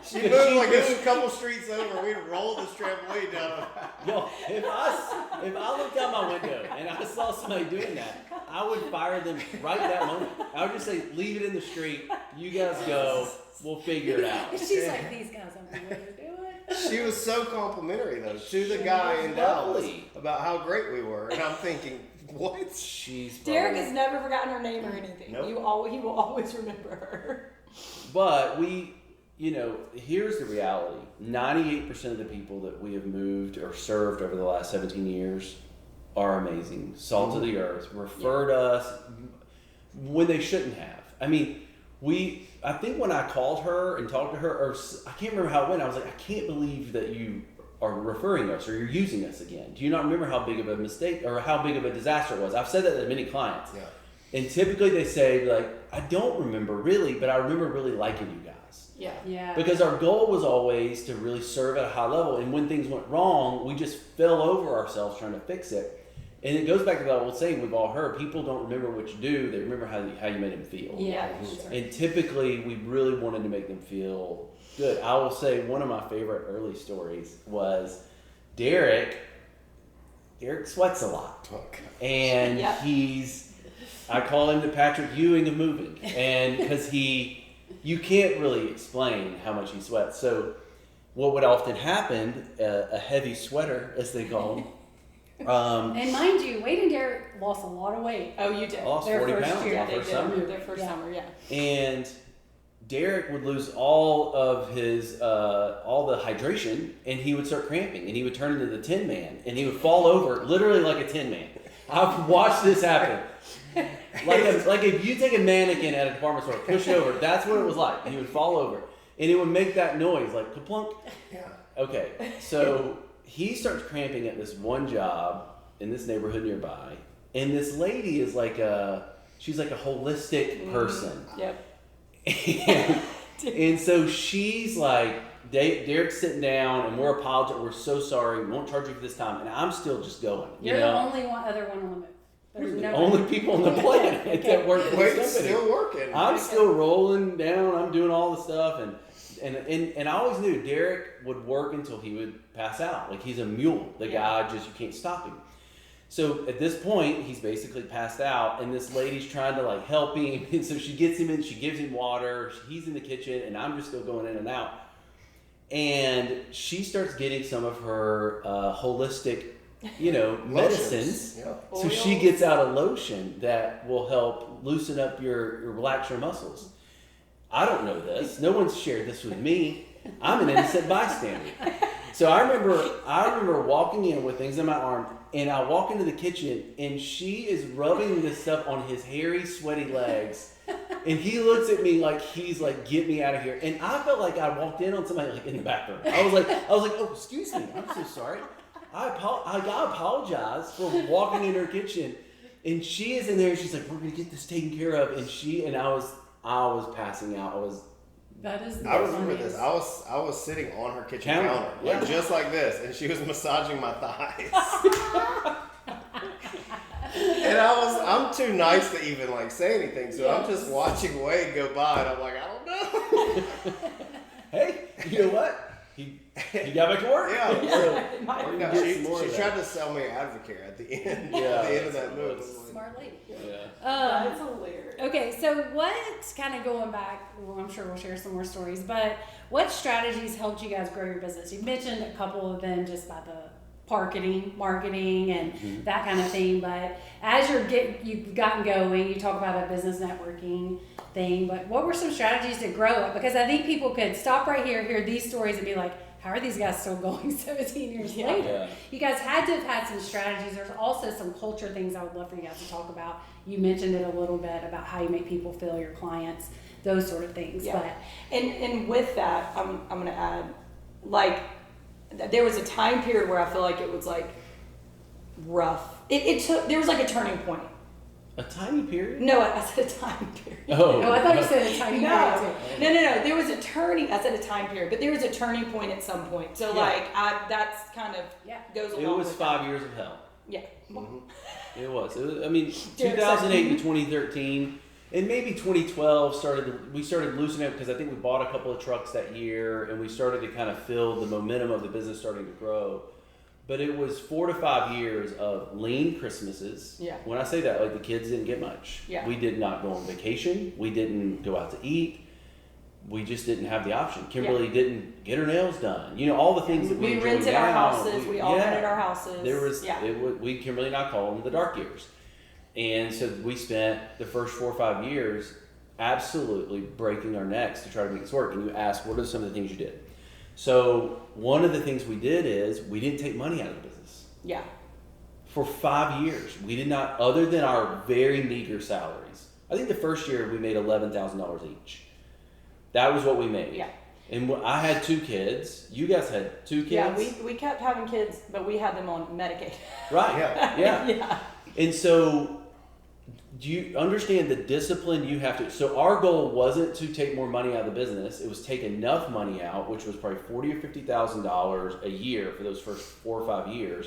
[SPEAKER 4] She moved like a couple streets over. We rolled this trampoline down.
[SPEAKER 3] Yo, if I looked out my window and I saw somebody doing that, I would fire them right that moment. I would just say, leave it in the street. You guys go. We'll figure it out.
[SPEAKER 2] She's like, these guys don't know what they're doing.
[SPEAKER 4] She was so complimentary though to the guy in Dallas
[SPEAKER 3] lovely.
[SPEAKER 4] about how great we were, and I'm thinking, what?
[SPEAKER 3] She's
[SPEAKER 1] Derek
[SPEAKER 3] probably-
[SPEAKER 1] has never forgotten her name or anything.
[SPEAKER 4] Nope.
[SPEAKER 1] He will always remember her.
[SPEAKER 3] But here's the reality. 98% of the people that we have moved or served over the last 17 years are amazing. Salt of the earth. Refer to us when they shouldn't have. I mean, I think when I called her and talked to her, or I can't remember how it went, I was like, I can't believe that you are referring us or you're using us again. Do you not remember how big of a mistake or how big of a disaster it was? I've said that to many clients.
[SPEAKER 4] Yeah.
[SPEAKER 3] And typically they say, like, I don't remember really, but I remember really liking you guys.
[SPEAKER 2] Yeah.
[SPEAKER 3] Because our goal was always to really serve at a high level. And when things went wrong, we just fell over ourselves trying to fix it. And it goes back to that old saying we've all heard, people don't remember what you do, they remember how you made them feel.
[SPEAKER 2] Yeah.
[SPEAKER 3] And typically, we really wanted to make them feel good. I will say one of my favorite early stories was Derek sweats a lot. And I call him the Patrick Ewing of moving. And because you can't really explain how much he sweats. So what would often happen, a heavy sweater, as they call him,
[SPEAKER 2] and mind you, Wade and Derek lost a lot of weight.
[SPEAKER 1] Oh, you did.
[SPEAKER 3] lost
[SPEAKER 2] Their
[SPEAKER 3] 40
[SPEAKER 2] first
[SPEAKER 3] pounds
[SPEAKER 2] year,
[SPEAKER 3] their
[SPEAKER 1] They
[SPEAKER 3] first
[SPEAKER 1] did.
[SPEAKER 3] summer.
[SPEAKER 1] Their first summer, yeah.
[SPEAKER 3] And Derek would lose all of his all the hydration, and he would start cramping, and he would turn into the Tin Man, and he would fall over literally like a Tin Man. I've watched this happen. Like if you take a mannequin at a department store, push it over, that's what it was like. He would fall over, and it would make that noise like kaplunk.
[SPEAKER 4] Yeah.
[SPEAKER 3] Okay, so he starts cramping at this one job in this neighborhood nearby, and this lady is she's like a holistic person.
[SPEAKER 1] Yep.
[SPEAKER 3] And so she's like, Derek's sitting down, and we're apologizing. We're so sorry. We won't charge you for this time. And I'm still just going.
[SPEAKER 2] You're the only other one on the move. There's
[SPEAKER 3] We're the
[SPEAKER 2] no
[SPEAKER 3] only people on the planet that work for
[SPEAKER 4] Wade's
[SPEAKER 3] this company.
[SPEAKER 4] still working.
[SPEAKER 3] I'm still rolling down. I'm doing all the stuff, and I always knew Derek would work until he would pass out. Like he's a mule. The guy you can't stop him. So at this point, he's basically passed out, and this lady's trying to like help him. And so she gets him in, she gives him water. He's in the kitchen, and I'm just still going in and out. And she starts getting some of her holistic, medicines.
[SPEAKER 4] Yeah.
[SPEAKER 3] So she gets out a lotion that will help loosen up relax your muscles. I don't know this. No one's shared this with me. I'm an innocent bystander. So I remember walking in with things in my arm, and I walk into the kitchen, and she is rubbing this stuff on his hairy, sweaty legs. And he looks at me like he's like, get me out of here. And I felt like I walked in on somebody like in the bathroom. I was like, oh, excuse me. I'm so sorry. I apologize for walking in her kitchen. And she is in there, and she's like, we're going to get this taken care of. And I was passing out.
[SPEAKER 2] That is.
[SPEAKER 4] I remember this. I was sitting on her kitchen counter, like just like this, and she was massaging my thighs. And I'm too nice to even like say anything, so I'm just watching Wade go by, and I'm like, I don't know.
[SPEAKER 3] Hey, you know what? He got back to work.
[SPEAKER 4] Yeah.
[SPEAKER 3] So,
[SPEAKER 4] she tried to sell me Advocare at the end.
[SPEAKER 3] Yeah,
[SPEAKER 4] at the end of that
[SPEAKER 3] that's
[SPEAKER 4] move.
[SPEAKER 2] Smart lady.
[SPEAKER 3] Yeah.
[SPEAKER 1] That's hilarious.
[SPEAKER 2] Okay, so what, kind of going back, well, I'm sure we'll share some more stories, but what strategies helped you guys grow your business? You mentioned a couple of them just by the marketing and that kind of thing, but as you've gotten going, you talk about a business networking thing, but what were some strategies to grow it? Because I think people could stop right here, hear these stories, and be like, how are these guys still going 17 years later?
[SPEAKER 3] Yeah.
[SPEAKER 2] You guys had to have had some strategies. There's also some culture things I would love for you guys to talk about. You mentioned it a little bit about how you make people feel, your clients, those sort of things.
[SPEAKER 1] Yeah. And with that, I'm going to add, like, there was a time period where I feel like it was like rough. There was like a turning point.
[SPEAKER 3] A tiny period?
[SPEAKER 1] No, I said a time period.
[SPEAKER 2] Oh, I thought you said a tiny
[SPEAKER 1] No,
[SPEAKER 2] period too.
[SPEAKER 1] no. There was a turning. I said a time period, but there was a turning point at some point. So that's kind of goes along.
[SPEAKER 3] It was
[SPEAKER 1] with
[SPEAKER 3] 5 years of hell.
[SPEAKER 1] Yeah.
[SPEAKER 3] It was. I mean, 2008 to 2013, and maybe 2012 we started loosening up because I think we bought a couple of trucks that year, and we started to kind of feel the momentum of the business starting to grow. But it was 4 to 5 years of lean Christmases.
[SPEAKER 1] Yeah.
[SPEAKER 3] When I say that, like the kids didn't get much.
[SPEAKER 1] Yeah.
[SPEAKER 3] We did not go on vacation. We didn't go out to eat. We just didn't have the option. Kimberly didn't get her nails done. You know, all the things that we enjoy
[SPEAKER 1] rented our
[SPEAKER 3] now.
[SPEAKER 1] houses. We all rented our houses.
[SPEAKER 3] There was Kimberly and I call them the dark years. And so we spent the first 4 or 5 years absolutely breaking our necks to try to make this work. And you ask, what are some of the things you did? So one of the things we did is we didn't take money out of the business.
[SPEAKER 1] Yeah.
[SPEAKER 3] For 5 years, we did not, other than our very meager salaries. I think the first year we made $11,000 each. That was what we made.
[SPEAKER 1] Yeah.
[SPEAKER 3] And I had 2 kids. You guys had 2 kids.
[SPEAKER 1] Yeah, we kept having kids, but we had them on Medicaid.
[SPEAKER 3] Right.
[SPEAKER 4] Yeah.
[SPEAKER 1] Yeah.
[SPEAKER 3] And so, do you understand the discipline you have to? So our goal wasn't to take more money out of the business. It was take enough money out, which was probably $40,000 or $50,000 a year for those first 4 or 5 years.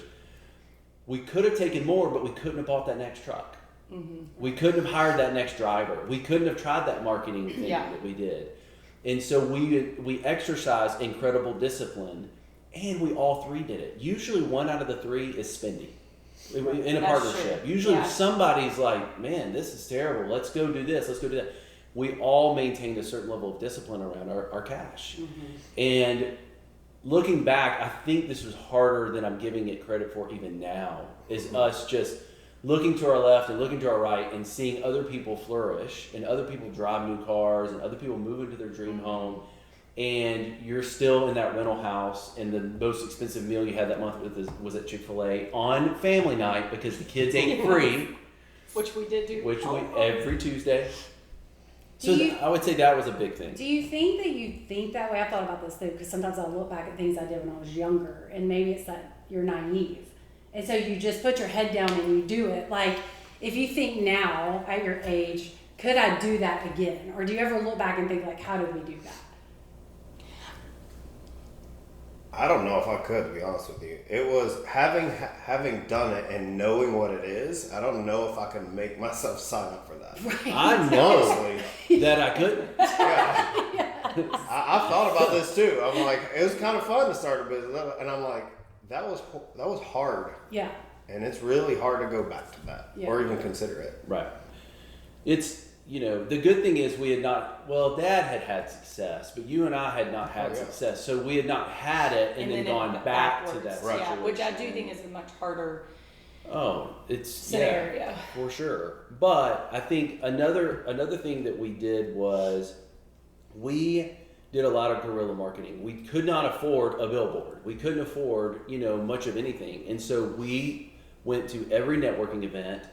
[SPEAKER 3] We could have taken more, but we couldn't have bought that next truck. Mm-hmm. We couldn't have hired that next driver. We couldn't have tried that marketing thing that we did. And so we exercised incredible discipline, and we all 3 did it. Usually 1 out of the 3 is spending. In a partnership.
[SPEAKER 1] True.
[SPEAKER 3] Usually somebody's like, man, this is terrible. Let's go do this. Let's go do that. We all maintained a certain level of discipline around our cash. Mm-hmm. And looking back, I think this was harder than I'm giving it credit for even now, is us just looking to our left and looking to our right and seeing other people flourish and other people drive new cars and other people move into their dream home. And you're still in that rental house, and the most expensive meal you had that month was at Chick-fil-A on family night because the kids ate free.
[SPEAKER 1] Which we did do.
[SPEAKER 3] Every Tuesday. So I would say that was a big thing.
[SPEAKER 2] Do you think that you think that way? I thought about this too, because sometimes I look back at things I did when I was younger, and maybe it's that you're naive. And so you just put your head down and you do it. Like, if you think now, at your age, could I do that again? Or do you ever look back and think, like, how did we do that?
[SPEAKER 4] I don't know if I could, to be honest with you. It was having done it and knowing what it is. I don't know if I can make myself sign up for that.
[SPEAKER 2] Right.
[SPEAKER 3] I know that I couldn't.
[SPEAKER 4] Yeah. I've thought about this too. I'm like, it was kind of fun to start a business, and I'm like, that was hard.
[SPEAKER 2] Yeah.
[SPEAKER 4] And it's really hard to go back to that or even consider it.
[SPEAKER 3] Right. It's, the good thing is we had not, Dad had success, but you and I had not had success. So we had not had it and then gone back to that situation.
[SPEAKER 1] Yeah, which I do think is a much harder
[SPEAKER 3] scenario. Yeah, for sure. But I think another thing that we did was we did a lot of guerrilla marketing. We could not afford a billboard. We couldn't afford, much of anything. And so we went to every networking event.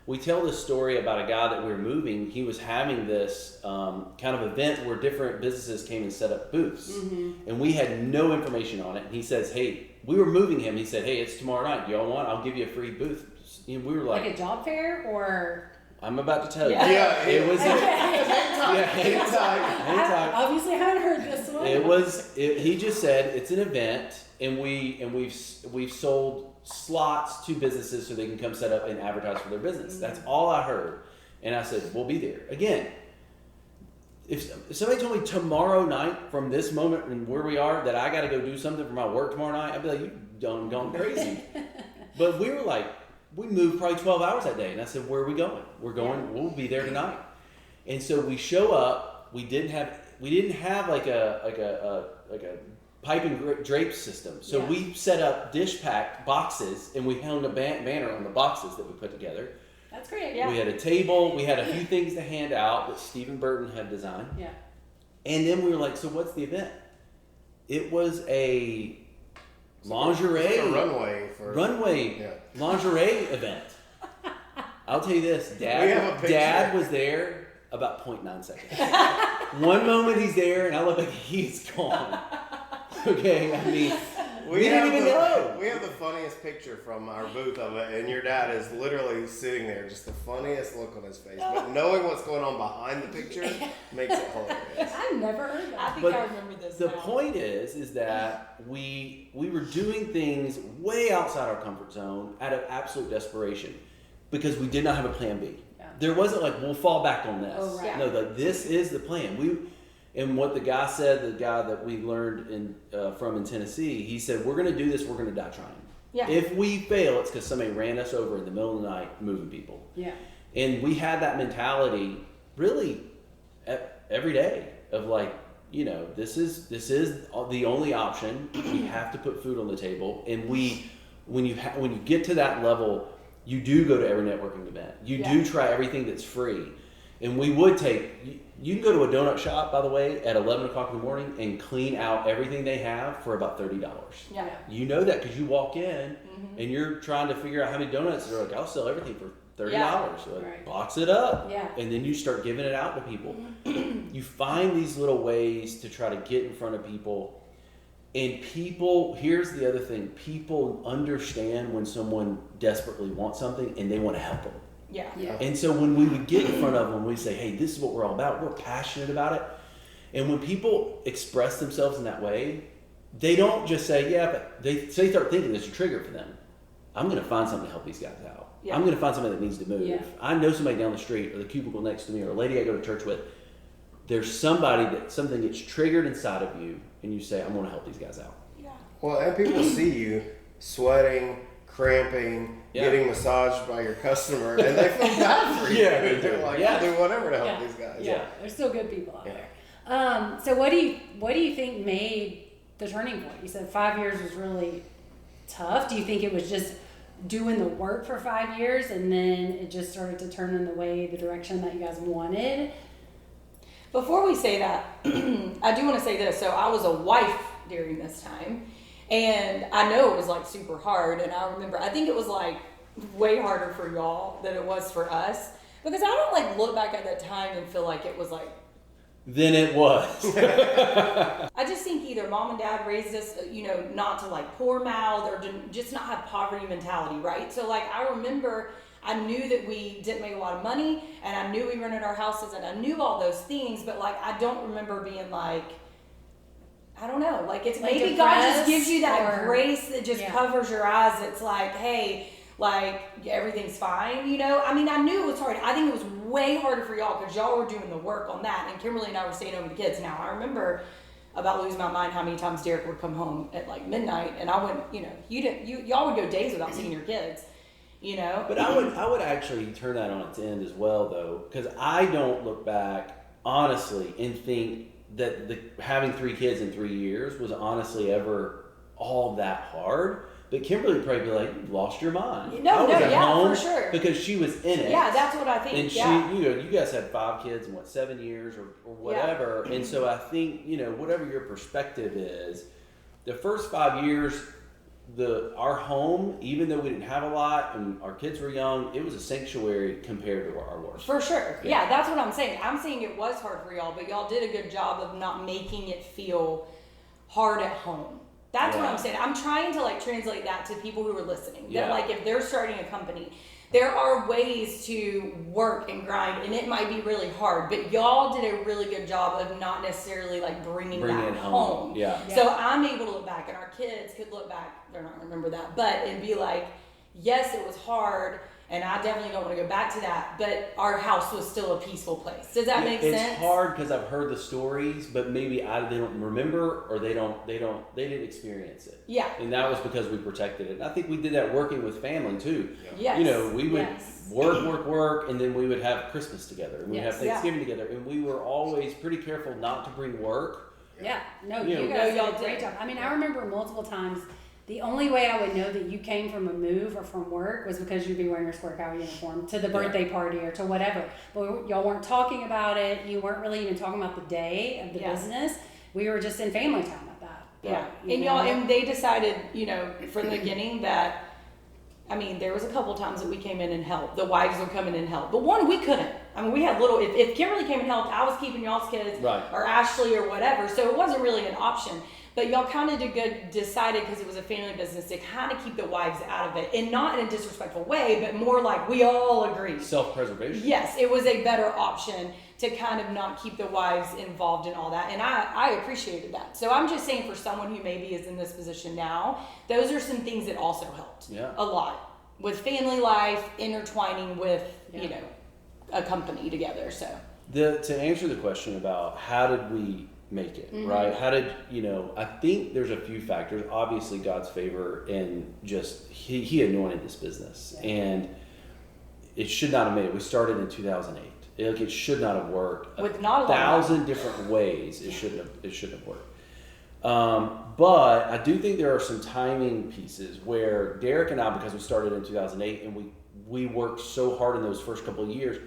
[SPEAKER 3] We tell this story about a guy that we were moving. He was having this kind of event where different businesses came and set up booths. Mm-hmm. And we had no information on it. And he says, hey, we were moving him. He said, hey, it's tomorrow night. Do y'all want? I'll give you a free booth. And we were like
[SPEAKER 2] a job fair or?
[SPEAKER 3] I'm about to tell you.
[SPEAKER 4] Yeah,
[SPEAKER 3] it was.
[SPEAKER 4] Hang
[SPEAKER 3] time.
[SPEAKER 2] Obviously, I haven't heard this one.
[SPEAKER 3] It was. He just said it's an event, and we've sold slots to businesses so they can come set up and advertise for their business. That's all I heard, and I said we'll be there again. If somebody told me tomorrow night from this moment and where we are that I got to go do something for my work tomorrow night, I'd be like, you done gone crazy. But we were like, we moved probably 12 hours that day, and I said, where are we going? We're going. We'll be there tonight. And so we show up. We didn't have like a pipe and drape system. So we set up dish packed boxes, and we hung a banner on the boxes that we put together.
[SPEAKER 2] That's great. Yeah.
[SPEAKER 3] We had a table. We had a few things to hand out that Stephen Burton had designed.
[SPEAKER 2] Yeah.
[SPEAKER 3] And then we were like, so what's the event? It was a lingerie.
[SPEAKER 4] A runway
[SPEAKER 3] lingerie event. I'll tell you this, Dad was there about 0.9 seconds. One moment he's there, and I look like he's gone. Okay, I mean, We didn't even know.
[SPEAKER 4] We have the funniest picture from our booth of it, and your dad is literally sitting there, just the funniest look on his face. But knowing what's going on behind the picture makes it hilarious.
[SPEAKER 2] I've never heard
[SPEAKER 1] I
[SPEAKER 2] that.
[SPEAKER 1] think
[SPEAKER 3] But
[SPEAKER 1] I remember this.
[SPEAKER 3] The
[SPEAKER 1] now.
[SPEAKER 3] point is that we were doing things way outside our comfort zone out of absolute desperation because we did not have a plan B.
[SPEAKER 2] Yeah.
[SPEAKER 3] There wasn't like we'll fall back on this.
[SPEAKER 2] Oh, right.
[SPEAKER 3] No, like this is the plan. And what the guy said, the guy that we learned from in Tennessee, he said, we're going to do this, we're going to die trying.
[SPEAKER 1] Yeah.
[SPEAKER 3] If we fail, it's because somebody ran us over in the middle of the night moving people.
[SPEAKER 2] Yeah.
[SPEAKER 3] And we had that mentality really every day of like, this is the only option. We have to put food on the table. And when you get to that level, you do go to every networking event. You do try everything that's free. And we would you can go to a donut shop, by the way, at 11 o'clock in the morning and clean out everything they have for about $30.
[SPEAKER 1] Yeah.
[SPEAKER 3] You know that because you walk in and you're trying to figure out how many donuts. They're like, I'll sell everything for $30. So like,
[SPEAKER 2] Right.
[SPEAKER 3] box it up.
[SPEAKER 2] Yeah.
[SPEAKER 3] And then you start giving it out to people. You find these little ways to try to get in front of people. And here's the other thing. People understand when someone desperately wants something and they want to help them.
[SPEAKER 1] Yeah.
[SPEAKER 2] Yeah.
[SPEAKER 3] And so when we would get in front of them, we say, hey, this is what we're all about. We're passionate about it. And when people express themselves in that way, they don't just say, yeah, but they start thinking there's a trigger for them. I'm going to find something to help these guys out.
[SPEAKER 1] Yeah.
[SPEAKER 3] I'm going to find somebody that needs to move.
[SPEAKER 2] Yeah.
[SPEAKER 3] I know somebody down the street or the cubicle next to me or a lady I go to church with. There's somebody that something gets triggered inside of you and you say, I'm going to help these guys out.
[SPEAKER 1] Yeah.
[SPEAKER 4] Well, and people see you sweating, cramping, getting massaged by your customer, and they feel bad for you.
[SPEAKER 3] Yeah, they do.
[SPEAKER 4] They're like,
[SPEAKER 3] Yeah.
[SPEAKER 4] I'll do whatever to help
[SPEAKER 2] Yeah.
[SPEAKER 4] these guys.
[SPEAKER 2] Yeah, there's still good people out
[SPEAKER 4] Yeah.
[SPEAKER 2] there. So what do you think made the turning point? You said 5 years was really tough. Do you think it was just doing the work for 5 years and then it just started to turn in the direction that you guys wanted?
[SPEAKER 1] Before we say that, I do want to say this. So I was a wife during this time, and I know it was like super hard. And I remember, I think it was like way harder for y'all than it was for us, because I don't like look back at that time and feel like it was like.
[SPEAKER 3] Then it was.
[SPEAKER 1] I just think either mom and dad raised us, not to like poor mouth or to just not have poverty mentality, right? So like I remember. I knew that we didn't make a lot of money, and I knew we rented our houses, and I knew all those things, but like I don't remember being like, I don't know, like it's
[SPEAKER 2] Like
[SPEAKER 1] maybe God just
[SPEAKER 2] depressed
[SPEAKER 1] gives you that
[SPEAKER 2] or-
[SPEAKER 1] grace that just
[SPEAKER 2] Yeah.
[SPEAKER 1] covers your eyes. It's like, hey, like everything's fine, I mean, I knew it was hard. I think it was way harder for y'all because y'all were doing the work on that, and Kimberly and I were staying over the kids. Now I remember about losing my mind how many times Derek would come home at like midnight, and I wouldn't, y'all would go days without seeing your kids.
[SPEAKER 3] But I would actually turn that on its end as well, though, because I don't look back honestly and think that having 3 kids in 3 years was honestly ever all that hard. But Kimberly would probably be like, "You lost your mind."
[SPEAKER 1] No,
[SPEAKER 3] I was
[SPEAKER 1] no,
[SPEAKER 3] at
[SPEAKER 1] yeah,
[SPEAKER 3] home
[SPEAKER 1] for sure.
[SPEAKER 3] because she was in it.
[SPEAKER 1] Yeah, that's what I think.
[SPEAKER 3] And
[SPEAKER 1] yeah.
[SPEAKER 3] you guys had 5 kids in 7 years or whatever. And so I think whatever your perspective is, the first 5 years. Our home, even though we didn't have a lot and our kids were young, it was a sanctuary compared to our worst.
[SPEAKER 1] For sure. Yeah, that's what I'm saying. I'm saying it was hard for y'all, but y'all did a good job of not making it feel hard at home. That's what
[SPEAKER 3] Yeah.
[SPEAKER 1] I'm saying. I'm trying to like translate that to people who are listening. That
[SPEAKER 3] Yeah.
[SPEAKER 1] like if they're starting a company, there are ways to work and grind, and it might be really hard, but y'all did a really good job of not necessarily like bringing that
[SPEAKER 3] it
[SPEAKER 1] home.
[SPEAKER 3] Yeah.
[SPEAKER 1] So I'm able to look back, and our kids could look back, they're not gonna remember that, but and be like, yes, it was hard, and I definitely don't want to go back to that, but our house was still a peaceful place. Does that make sense?
[SPEAKER 3] It's hard because I've heard the stories, but maybe they don't remember or they didn't experience it.
[SPEAKER 1] Yeah.
[SPEAKER 3] And that was because we protected it. And I think we did that working with family too.
[SPEAKER 1] Yes.
[SPEAKER 3] We would
[SPEAKER 2] Yes.
[SPEAKER 3] work, and then we would have Christmas together, and we'd
[SPEAKER 2] Yes.
[SPEAKER 3] have Thanksgiving together, and we were always pretty careful not to bring work.
[SPEAKER 2] Yeah, no,
[SPEAKER 3] You
[SPEAKER 2] you
[SPEAKER 3] know,
[SPEAKER 2] guys
[SPEAKER 1] y'all
[SPEAKER 2] did a great
[SPEAKER 1] did.
[SPEAKER 2] job. I mean, I remember multiple times. The only way I would know that you came from a move or from work was because you'd be wearing your SquareCow uniform to the birthday party or to whatever. But y'all weren't talking about it. You weren't really even talking about the day of the
[SPEAKER 1] Yeah.
[SPEAKER 2] business. We were just in family time at that.
[SPEAKER 1] Yeah.
[SPEAKER 2] You
[SPEAKER 1] And
[SPEAKER 2] know?
[SPEAKER 1] y'all, and they decided, from the beginning that I mean, there was a couple times that we came in and helped. The wives would come in and help. But one, we couldn't. I mean, we had little, if Kimberly came and helped, I was keeping y'all's kids,
[SPEAKER 3] Right.
[SPEAKER 1] or Ashley or whatever. So it wasn't really an option. But y'all kind of decided, because it was a family business, to kind of keep the wives out of it. And not in a disrespectful way, but more like we all agreed.
[SPEAKER 3] Self-preservation.
[SPEAKER 1] Yes, it was a better option to kind of not keep the wives involved in all that. And I appreciated that. So I'm just saying, for someone who maybe is in this position now, those are some things that also helped a lot with family life, intertwining with, you know, a company together. So
[SPEAKER 3] to answer the question about how did we make it, right? How did, you know, I think there's a few factors. Obviously, God's favor, and just he anointed this business, and it should not have made it. We started in 2008. It should not have worked.
[SPEAKER 1] With not a
[SPEAKER 3] 1,000 different ways, it shouldn't have worked. But I do think there are some timing pieces where Derek and I, because we started in 2008 and we worked so hard in those first couple of years,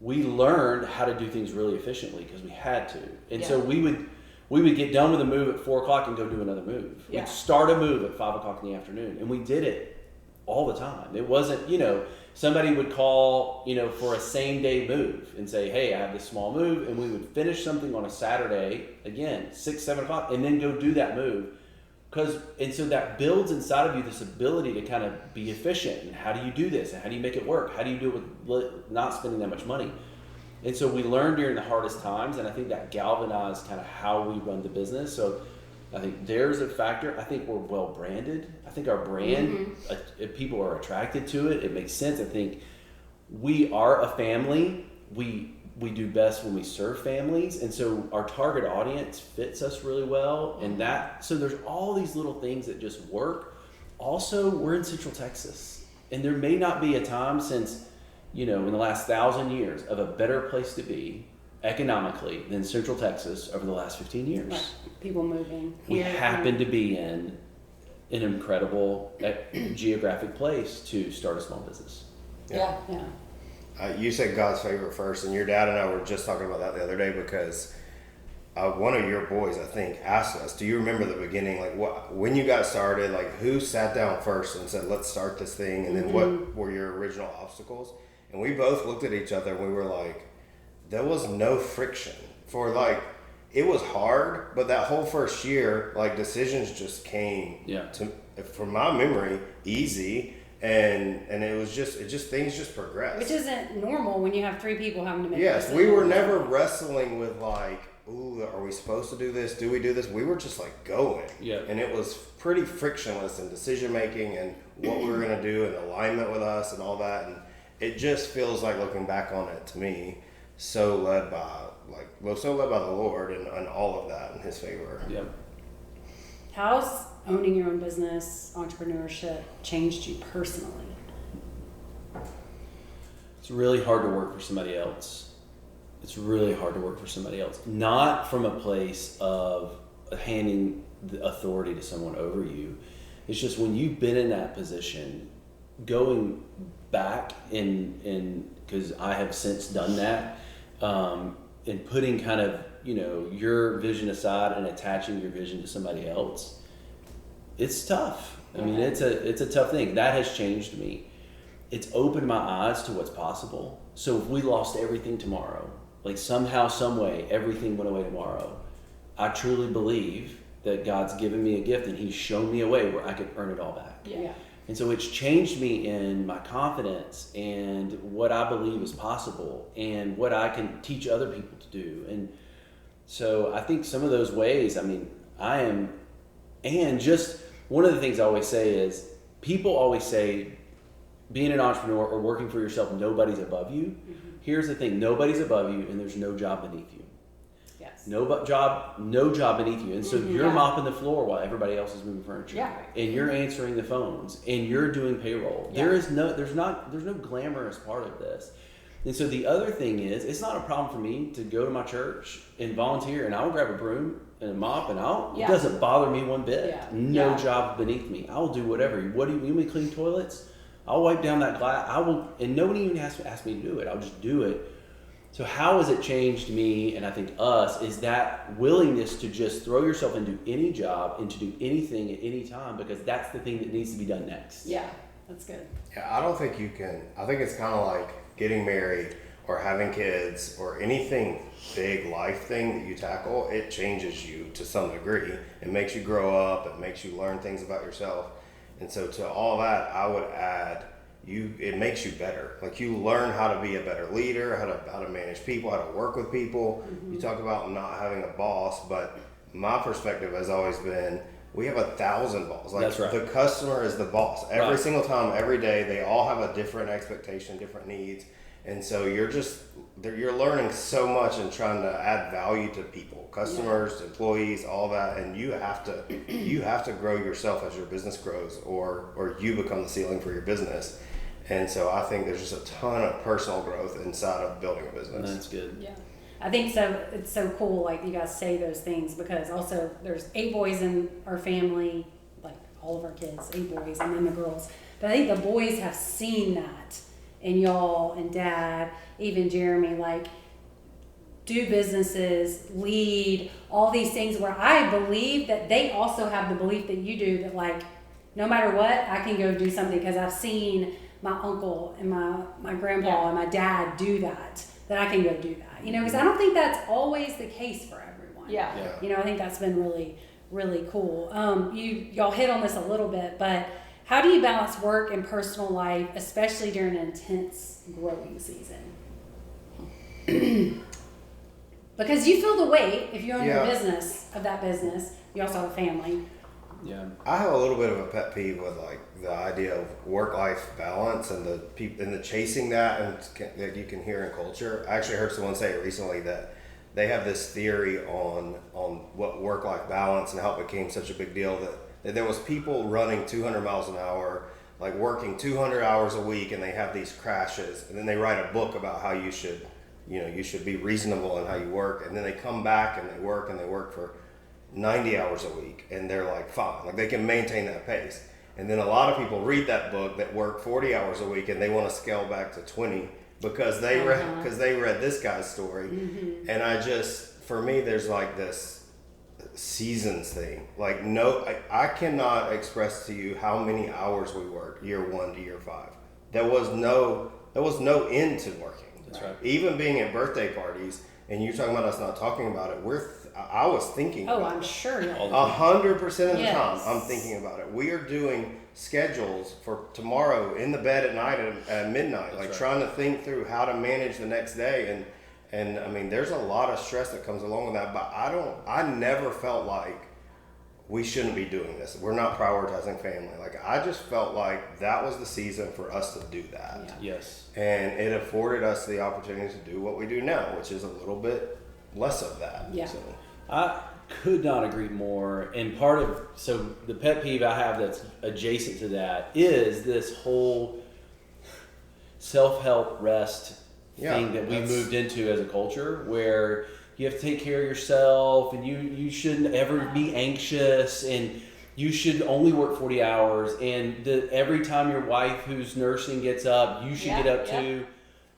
[SPEAKER 3] we learned how to do things really efficiently because we had to. And so we would get done with a move at 4 o'clock and go do another move. We'd start a move at 5 o'clock in the afternoon, and we did it all the time. It wasn't, you know, somebody would call, you know, for a same day move and say, hey, I have this small move, and we would finish something on a Saturday, again, 6, 7 o'clock, and then go do that move. And so that builds inside of you this ability to kind of be efficient. And how do you do this? And how do you make it work? How do you do it with not spending that much money? And so we learned during the hardest times, and I think that galvanized kind of how we run the business. So I think there's a factor. I think we're well branded. I think our brand, if people are attracted to it, it makes sense. I think we are a family. We do best when we serve families, and so our target audience fits us really well. And so there's all these little things that just work. Also, we're in Central Texas, and there may not be a time since, you know, in the last 1,000 years of a better place to be economically than Central Texas over the last 15 years.
[SPEAKER 2] Right. People moving.
[SPEAKER 3] We happen to be in an incredible geographic place to start a small business.
[SPEAKER 1] yeah.
[SPEAKER 4] You said God's favor first, and your dad and I were just talking about that the other day because one of your boys, I think, asked us, do you remember the beginning, like when you got started, like who sat down first and said, let's start this thing, and then what were your original obstacles? And we both looked at each other and we were like, there was no friction for it was hard, but that whole first year, like decisions just came from my memory, easy. And it was just things just progressed.
[SPEAKER 2] Which isn't normal when you have 3 people having to make
[SPEAKER 4] Yes, we were never wrestling with like, ooh, are we supposed to do this? Do we do this? We were just like going.
[SPEAKER 3] Yeah.
[SPEAKER 4] And it was pretty frictionless in decision making and what we were gonna do and alignment with us and all that. And it just feels like, looking back on it, to me, so led by the Lord and all of that in His favor.
[SPEAKER 3] Yeah.
[SPEAKER 2] How's owning your own business, entrepreneurship, changed you personally?
[SPEAKER 3] It's really hard to work for somebody else. Not from a place of handing the authority to someone over you. It's just when you've been in that position, going back in because I have since done that, and putting kind of, you know, your vision aside and attaching your vision to somebody else, it's tough. I mean, it's a tough thing. That has changed me. It's opened my eyes to what's possible. So if we lost everything tomorrow, like somehow, some way, everything went away tomorrow, I truly believe that God's given me a gift and He's shown me a way where I could earn it all back.
[SPEAKER 2] Yeah.
[SPEAKER 3] And so it's changed me in my confidence and what I believe is possible and what I can teach other people to do. And so I think some of those ways, I mean, and just one of the things I always say is, people always say, being an entrepreneur or working for yourself, nobody's above you. Here's the thing, nobody's above you, and there's no job beneath you.
[SPEAKER 2] Yes.
[SPEAKER 3] No job beneath you. And so you're mopping the floor while everybody else is moving furniture.
[SPEAKER 1] Yeah.
[SPEAKER 3] And you're answering the phones and you're doing payroll.
[SPEAKER 1] Yeah.
[SPEAKER 3] There's no glamorous part of this. And so the other thing is, it's not a problem for me to go to my church and volunteer, and I'll grab a broom and a mop, and it doesn't bother me one bit.
[SPEAKER 1] Yeah.
[SPEAKER 3] No job beneath me. I'll do whatever. What do you want me to clean toilets? I'll wipe down that glass. I will, and nobody even has to ask me to do it. I'll just do it. So how has it changed me, and I think us, is that willingness to just throw yourself into any job and to do anything at any time, because that's the thing that needs to be done next.
[SPEAKER 1] Yeah.
[SPEAKER 2] That's good.
[SPEAKER 4] Yeah, I don't think you can. I think it's kind of like getting married or having kids or anything big life thing that you tackle. It changes you to some degree. It makes you grow up. It makes you learn things about yourself. And so to all that, I would add it makes you better. Like you learn how to be a better leader, how to manage people, how to work with people. Mm-hmm. You talk about not having a boss, but my perspective has always been we have 1,000 bosses. Like,
[SPEAKER 3] that's right.
[SPEAKER 4] The customer is the boss. Every single time, every day, they all have a different expectation, different needs. And so you're learning so much and trying to add value to people, customers, employees, all that. And you have to grow yourself as your business grows, or you become the ceiling for your business. And so I think there's just a ton of personal growth inside of building a business.
[SPEAKER 3] That's good.
[SPEAKER 2] Yeah. I think so. It's so cool, like you guys say those things, because also there's 8 boys in our family, like all of our kids, 8 boys, and then the girls. But I think the boys have seen that in y'all and Dad, even Jeremy, like do businesses, lead, all these things where I believe that they also have the belief that you do, that like no matter what, I can go do something because I've seen my uncle and my grandpa and my dad do that I can go do that. You know, because I don't think that's always the case for everyone.
[SPEAKER 1] Yeah.
[SPEAKER 2] You know, I think that's been really, really cool. Y'all hit on this a little bit, but how do you balance work and personal life, especially during an intense growing season? Because you feel the weight if you own your business, of that business. You also have a family.
[SPEAKER 3] Yeah.
[SPEAKER 4] I have a little bit of a pet peeve with like the idea of work-life balance and the chasing that that you can hear in culture. I actually heard someone say it recently that they have this theory on what work-life balance and how it became such a big deal that there was people running 200 miles an hour, like working 200 hours a week, and they have these crashes, and then they write a book about how you should be reasonable in how you work, and then they come back and they work for 90 hours a week, and they're like fine, like they can maintain that pace. And then a lot of people read that book that work 40 hours a week and they want to scale back to 20 because they read this guy's story. Mm-hmm. And for me, there's like this seasons thing. Like I cannot express to you how many hours we worked year 1 to year 5. There was no end to working.
[SPEAKER 3] That's right.
[SPEAKER 4] Even being at birthday parties, and you're talking about us not talking about it, I was thinking about it.
[SPEAKER 2] I'm sure.
[SPEAKER 4] 100% of the
[SPEAKER 2] yes.
[SPEAKER 4] time, I'm thinking about it. We are doing schedules for tomorrow in the bed at night at midnight, like trying to think through how to manage the next day. And I mean, there's a lot of stress that comes along with that, but I never felt like we shouldn't be doing this. We're not prioritizing family. Like I just felt like that was the season for us to do that.
[SPEAKER 3] Yeah. Yes.
[SPEAKER 4] And it afforded us the opportunity to do what we do now, which is a little bit less of that.
[SPEAKER 2] Yeah.
[SPEAKER 4] So.
[SPEAKER 3] I could not agree more. And so the pet peeve I have that's adjacent to that is this whole self-help rest thing that we moved into as a culture, where you have to take care of yourself, and you shouldn't ever be anxious, and you should only work 40 hours, and every time your wife who's nursing gets up, you should get up too.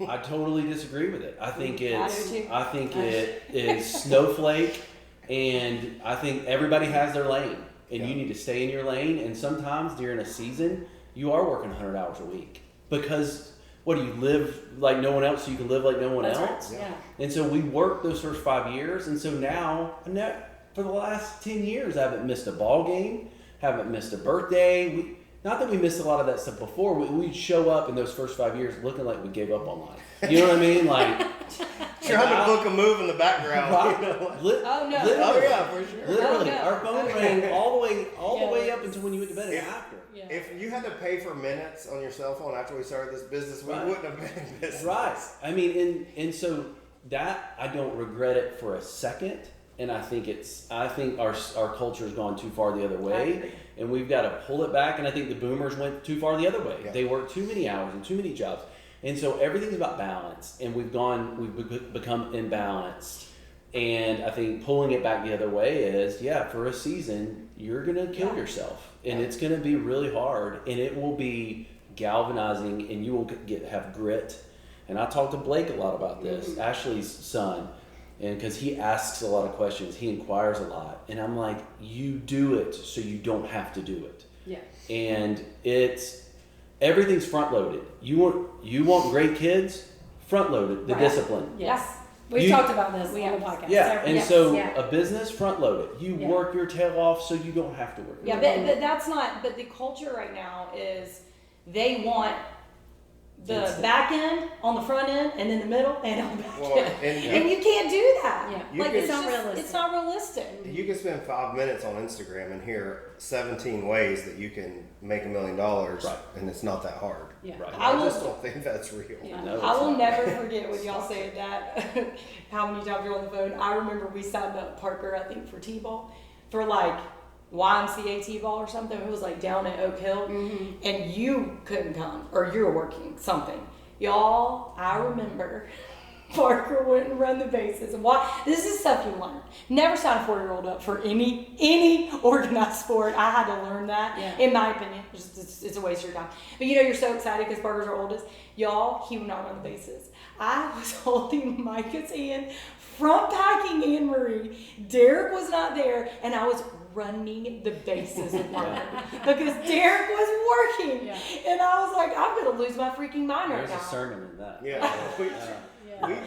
[SPEAKER 3] I totally disagree with it. I think it is snowflake, and I think everybody has their lane, and you need to stay in your lane. And sometimes during a season, you are working 100 hours a week because what do you live like no one else so you can live like no one else?
[SPEAKER 2] Right. Yeah.
[SPEAKER 3] And so we worked those first 5 years, and so now for the last 10 years, I haven't missed a ball game, haven't missed a birthday. Not that we missed a lot of that stuff before. We'd show up in those first 5 years looking like we gave up on life. You know what I mean? Like
[SPEAKER 4] trying to book a move in the background.
[SPEAKER 1] Oh no!
[SPEAKER 4] For sure.
[SPEAKER 3] Literally,
[SPEAKER 1] Oh, no.
[SPEAKER 3] our phone rang all the way up until when you went to bed and after.
[SPEAKER 2] Yeah.
[SPEAKER 4] If you had to pay for minutes on your cell phone after we started this business, we wouldn't have been in business.
[SPEAKER 3] Right. I mean, and so that I don't regret it for a second. And I think our culture has gone too far the other way, and we've got to pull it back. And I think the boomers went too far the other way. Yeah. They worked too many hours and too many jobs, and so everything's about balance. And we've become imbalanced. And I think pulling it back the other way is, for a season you're gonna kill yourself, and it's gonna be really hard, and it will be galvanizing, and you will have grit. And I talked to Blake a lot about this, Ashley's son. And because he asks a lot of questions, he inquires a lot. And I'm like, you do it so you don't have to do it.
[SPEAKER 2] Yeah.
[SPEAKER 3] And everything's front loaded. You want great kids, front loaded, the
[SPEAKER 2] Right.
[SPEAKER 3] discipline.
[SPEAKER 2] Yes. We've
[SPEAKER 3] You-
[SPEAKER 2] talked about this
[SPEAKER 1] We
[SPEAKER 2] on the
[SPEAKER 1] have.
[SPEAKER 2] podcast.
[SPEAKER 3] Yeah,
[SPEAKER 2] several-
[SPEAKER 3] and
[SPEAKER 2] yes,
[SPEAKER 3] so
[SPEAKER 2] yeah.
[SPEAKER 3] a business front loaded. You
[SPEAKER 2] Yeah.
[SPEAKER 3] work your tail off so you don't have to work.
[SPEAKER 1] Yeah, but that's not. But the culture right now is they want the
[SPEAKER 3] Instant.
[SPEAKER 1] back end on the front end and then the middle and on the back
[SPEAKER 4] Well,
[SPEAKER 1] end.
[SPEAKER 4] and
[SPEAKER 1] And you can't do that.
[SPEAKER 2] Yeah.
[SPEAKER 4] You
[SPEAKER 1] Like
[SPEAKER 4] can-
[SPEAKER 1] it's
[SPEAKER 2] It's not
[SPEAKER 1] just,
[SPEAKER 2] realistic.
[SPEAKER 1] it's not realistic.
[SPEAKER 4] You can spend 5 minutes on Instagram and hear 17 ways that you can make $1 million,
[SPEAKER 3] Right.
[SPEAKER 4] and it's not that hard.
[SPEAKER 2] Yeah.
[SPEAKER 3] Right.
[SPEAKER 4] And
[SPEAKER 1] I
[SPEAKER 4] I
[SPEAKER 1] will-
[SPEAKER 4] just don't think that's real.
[SPEAKER 2] Yeah.
[SPEAKER 3] No,
[SPEAKER 1] I will
[SPEAKER 3] it's not.
[SPEAKER 1] never forget when y'all said that. How many times you're on the phone? I remember we signed up Parker, I think, for T-ball, for like YMCA T-ball or something. It was like down at Oak Hill, and you couldn't come, or you were working something. Y'all, I remember Parker wouldn't run the bases. And why? This is stuff you learn. Never sign a 4-year-old up for any organized sport. I had to learn that,
[SPEAKER 2] Yeah.
[SPEAKER 1] in my opinion. It's a waste of your time. But you know, you're so excited because Parker's our oldest. Y'all, he would not run the bases. I was holding Micah's hand, front packing Anne Marie. Derek was not there, and I was running the bases with Parker because Derek was working.
[SPEAKER 2] Yeah.
[SPEAKER 1] And I was like, I'm going to lose my freaking mind right
[SPEAKER 3] There's
[SPEAKER 1] now.
[SPEAKER 3] a sermon in that.
[SPEAKER 4] Yeah, we,
[SPEAKER 2] Yeah.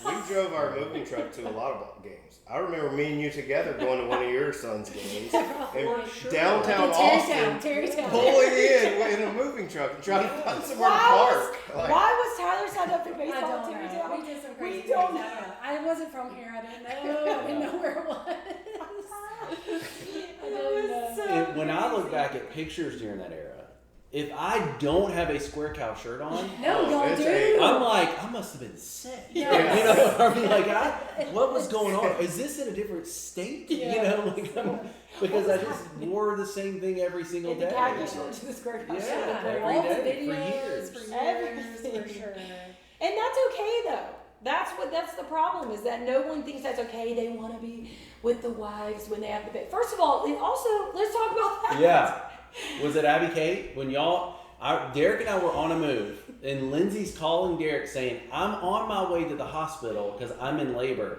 [SPEAKER 4] we drove our moving truck to a lot of games. I remember me and you together going to one of your son's games in downtown Austin,
[SPEAKER 2] Terrytown.
[SPEAKER 4] pulling in a moving truck and trying to find somewhere to park. Like,
[SPEAKER 1] Why was Tyler signed up for
[SPEAKER 2] I
[SPEAKER 1] baseball
[SPEAKER 2] don't
[SPEAKER 1] at
[SPEAKER 2] know.
[SPEAKER 1] Terrytown?
[SPEAKER 2] We did some
[SPEAKER 1] We
[SPEAKER 2] crazy things.
[SPEAKER 1] don't
[SPEAKER 2] I wasn't from here. I didn't know. I didn't know where it was. I didn't know.
[SPEAKER 1] So
[SPEAKER 3] When I look back at pictures during that era, if I don't have a SquareCow shirt on,
[SPEAKER 2] No, y'all
[SPEAKER 4] it's
[SPEAKER 2] do.
[SPEAKER 3] I'm like, I must have been sick.
[SPEAKER 2] Yeah.
[SPEAKER 3] You know, I mean, like, what was going on? Is this in a different state?
[SPEAKER 2] Yeah.
[SPEAKER 3] You know, like, because I just wore the same thing every single
[SPEAKER 1] in the
[SPEAKER 3] day.
[SPEAKER 1] khaki shirt to the square house.
[SPEAKER 3] Yeah.
[SPEAKER 2] Yeah,
[SPEAKER 3] every
[SPEAKER 2] all the
[SPEAKER 3] day, for
[SPEAKER 2] videos
[SPEAKER 3] years.
[SPEAKER 2] for
[SPEAKER 1] Everything.
[SPEAKER 2] for sure.
[SPEAKER 1] And that's okay though. That's the problem is that no one thinks that's okay. They want to be with the wives when they have the baby. First of all, and also let's talk about that.
[SPEAKER 3] Yeah. Was it Abby Kate? When Derek and I were on a move, and Lindsay's calling Derek saying, I'm on my way to the hospital because I'm in labor.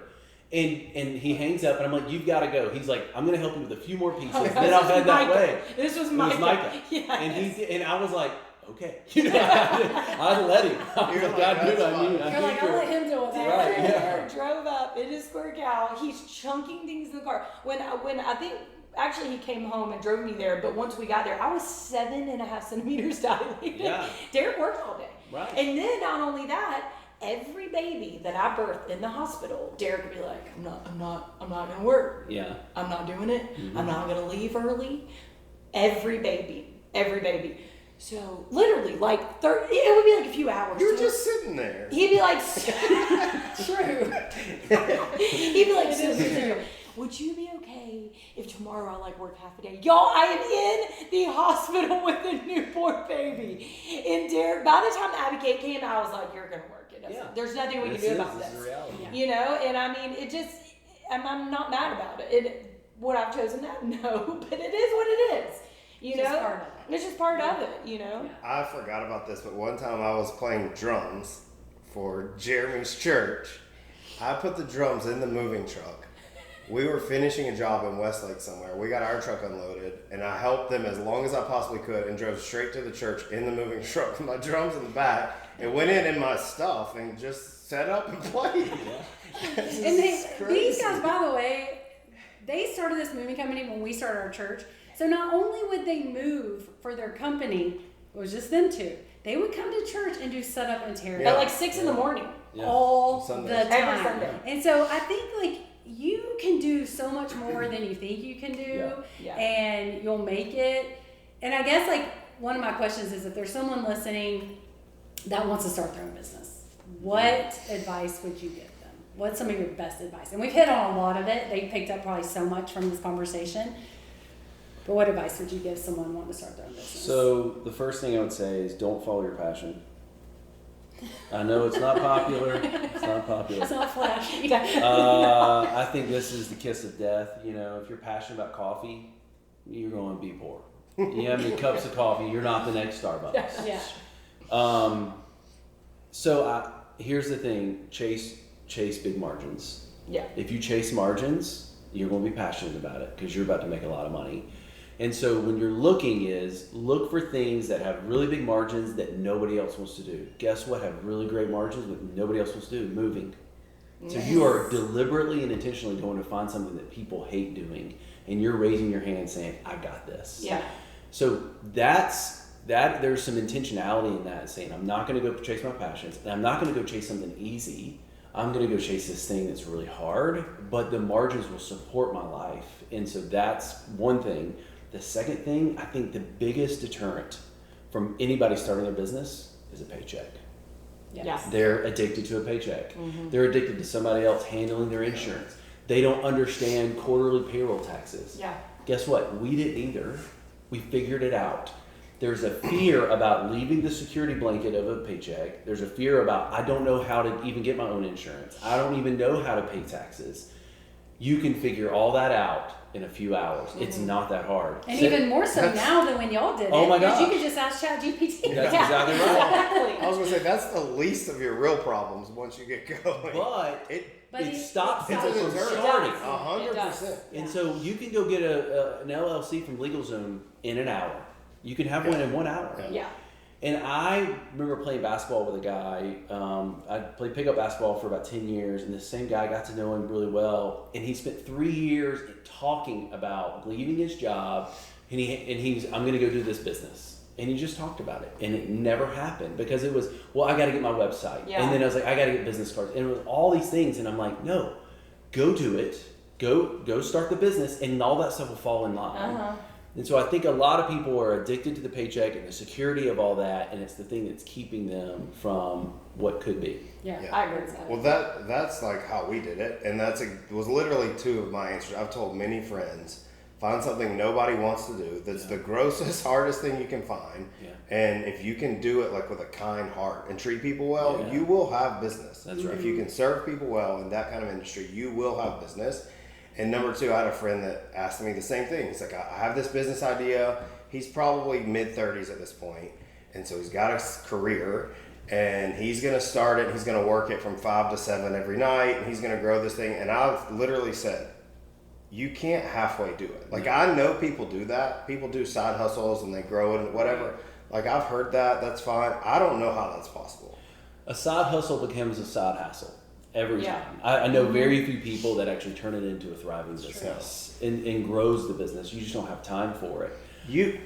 [SPEAKER 3] And he hangs up, and I'm like, you've got to go. He's like, I'm going to help you with a few more pieces,
[SPEAKER 1] Oh,
[SPEAKER 3] then
[SPEAKER 1] this
[SPEAKER 3] I'll
[SPEAKER 1] was
[SPEAKER 3] head that
[SPEAKER 1] Micah.
[SPEAKER 3] way.
[SPEAKER 1] This was
[SPEAKER 3] It
[SPEAKER 1] Micah.
[SPEAKER 3] was Micah.
[SPEAKER 1] Yes.
[SPEAKER 3] And I was like, okay. You know, I let him. I was
[SPEAKER 4] You're
[SPEAKER 3] like,
[SPEAKER 4] like,
[SPEAKER 3] I knew,
[SPEAKER 4] that's
[SPEAKER 3] I knew.
[SPEAKER 4] fine.
[SPEAKER 2] You're like, I'll let him deal with that.
[SPEAKER 3] Right, yeah.
[SPEAKER 1] Derek drove up in his SquareCow. He's chunking things in the car. When I think actually he came home and drove me there, but once we got there, I was 7.5 centimeters dilated.
[SPEAKER 3] Yeah.
[SPEAKER 1] Derek worked all day.
[SPEAKER 3] Right.
[SPEAKER 1] And then not only that, every baby that I birthed in the hospital, Derek would be like, I'm not gonna work.
[SPEAKER 3] Yeah.
[SPEAKER 1] I'm not doing it.
[SPEAKER 3] Mm-hmm.
[SPEAKER 1] I'm not gonna leave early. Every baby. So literally, like 30, it would be like a few hours.
[SPEAKER 4] you were
[SPEAKER 1] too.
[SPEAKER 4] just sitting there.
[SPEAKER 1] He'd be like,
[SPEAKER 2] True.
[SPEAKER 1] he'd be like, so, would you be okay if tomorrow I like work half a day? Y'all, I am in the hospital with a newborn baby. And Derek, by the time Abby Kate came, I was like, you're gonna work. It doesn't.
[SPEAKER 3] Yeah.
[SPEAKER 1] There's nothing we
[SPEAKER 3] This
[SPEAKER 1] can do
[SPEAKER 3] is
[SPEAKER 1] about
[SPEAKER 3] this
[SPEAKER 1] this.
[SPEAKER 3] is reality.
[SPEAKER 2] Yeah.
[SPEAKER 1] You know, and I mean, I'm not mad about it. Would I've chosen that? No, but it is what it is. You
[SPEAKER 2] It's
[SPEAKER 1] know,
[SPEAKER 2] just part of it.
[SPEAKER 1] it's just part of it. You know.
[SPEAKER 2] Yeah.
[SPEAKER 4] I forgot about this, but one time I was playing drums for Jeremy's church. I put the drums in the moving truck. We were finishing a job in Westlake somewhere. We got our truck unloaded, and I helped them as long as I possibly could and drove straight to the church in the moving truck with my drums in the back and went in my stuff and just set up and played.
[SPEAKER 2] And these guys, by the way, they started this moving company when we started our church. So not only would they move for their company, it was just them two. They would come to church and do setup and tear
[SPEAKER 4] Yeah.
[SPEAKER 1] At like 6 in the morning.
[SPEAKER 3] Yeah.
[SPEAKER 2] all
[SPEAKER 4] Sundays.
[SPEAKER 2] the time.
[SPEAKER 1] Every Sunday.
[SPEAKER 2] And so I think like you can do so much more than you think you can do,
[SPEAKER 1] Yeah.
[SPEAKER 2] and you'll make it. And I guess like one of my questions is if there's someone listening that wants to start their own business, what advice would you give them? What's some of your best advice? And we've hit on a lot of it. They picked up probably so much from this conversation. But what advice would you give someone wanting to start their own business?
[SPEAKER 3] So the first thing I would say is don't follow your passion. I know it's not popular. It's not popular.
[SPEAKER 2] It's not flashy.
[SPEAKER 3] I think this is the kiss of death. You know, if you're passionate about coffee, you're going to be poor. You have any cups of coffee, you're not the next Starbucks.
[SPEAKER 2] Yeah.
[SPEAKER 3] So here's the thing: chase big margins.
[SPEAKER 1] Yeah.
[SPEAKER 3] If you chase margins, you're going to be passionate about it because you're about to make a lot of money. And so when you're looking look for things that have really big margins that nobody else wants to do. Guess what have really great margins but nobody else wants to do? Moving. So you are deliberately and intentionally going to find something that people hate doing, and you're raising your hand saying, I got this.
[SPEAKER 1] Yeah.
[SPEAKER 3] So there's some intentionality in that, saying I'm not going to go chase my passions, and I'm not going to go chase something easy. I'm going to go chase this thing that's really hard, but the margins will support my life. And so that's one thing. The second thing, I think the biggest deterrent from anybody starting a business is a paycheck.
[SPEAKER 1] Yes.
[SPEAKER 3] They're addicted to a paycheck.
[SPEAKER 1] Mm-hmm.
[SPEAKER 3] They're addicted to somebody else handling their insurance. They don't understand quarterly payroll taxes.
[SPEAKER 1] Yeah.
[SPEAKER 3] Guess what? We didn't either. We figured it out. There's a fear about leaving the security blanket of a paycheck. There's a fear about, I don't know how to even get my own insurance. I don't even know how to pay taxes. You can figure all that out in a few hours.
[SPEAKER 1] Mm-hmm.
[SPEAKER 3] It's not that hard.
[SPEAKER 2] And even more so now than when y'all did it.
[SPEAKER 3] Oh my
[SPEAKER 2] Because you
[SPEAKER 3] gosh.
[SPEAKER 2] could just ask ChatGPT.
[SPEAKER 3] That's exactly right.
[SPEAKER 1] Exactly.
[SPEAKER 4] I was gonna say that's the least of your real problems once you get going.
[SPEAKER 3] But
[SPEAKER 2] But
[SPEAKER 3] it
[SPEAKER 2] it
[SPEAKER 3] stops
[SPEAKER 4] it's
[SPEAKER 3] people
[SPEAKER 4] a
[SPEAKER 3] from
[SPEAKER 4] deterrent.
[SPEAKER 3] starting.
[SPEAKER 1] It does.
[SPEAKER 4] 100%.
[SPEAKER 3] And so you can go get an LLC from LegalZoom in an hour. You can have one in 1 hour.
[SPEAKER 1] Yeah.
[SPEAKER 3] And I remember playing basketball with a guy. I played pickup basketball for about 10 years, and this same guy, got to know him really well. And he spent 3 years talking about leaving his job, and he's I'm going to go do this business. And he just talked about it, and it never happened because it was, well, I got to get my website,
[SPEAKER 1] Yeah.
[SPEAKER 3] and then I was like, I got to get business cards, and it was all these things, and I'm like, no, go do it, go start the business, and all that stuff will fall in line.
[SPEAKER 1] Uh-huh.
[SPEAKER 3] And so I think a lot of people are addicted to the paycheck and the security of all that, and it's the thing that's keeping them from what could be.
[SPEAKER 2] Yeah.
[SPEAKER 4] Yeah.
[SPEAKER 1] I agree with that.
[SPEAKER 4] Well, that's like how we did it, and was literally 2 of my answers. I've told many friends, find something nobody wants to do that's the grossest, hardest thing you can find, and if you can do it like with a kind heart and treat people well, you will have business.
[SPEAKER 3] That's right.
[SPEAKER 4] If you can serve people well in that kind of industry, you will have business. And number 2, I had a friend that asked me the same thing. He's like, I have this business idea. He's probably mid-30s at this point, and so he's got a career, and he's going to start it. He's going to work it from 5 to 7 every night, and he's going to grow this thing. And I've literally said, you can't halfway do it. Like, I know people do that. People do side hustles, and they grow it and whatever. Like, I've heard that. That's fine. I don't know how that's possible.
[SPEAKER 3] A side hustle becomes a side hassle. Every
[SPEAKER 1] Yeah.
[SPEAKER 3] time. I know very few people that actually turn it into a thriving business and grows the business. You just don't have time for it.
[SPEAKER 4] You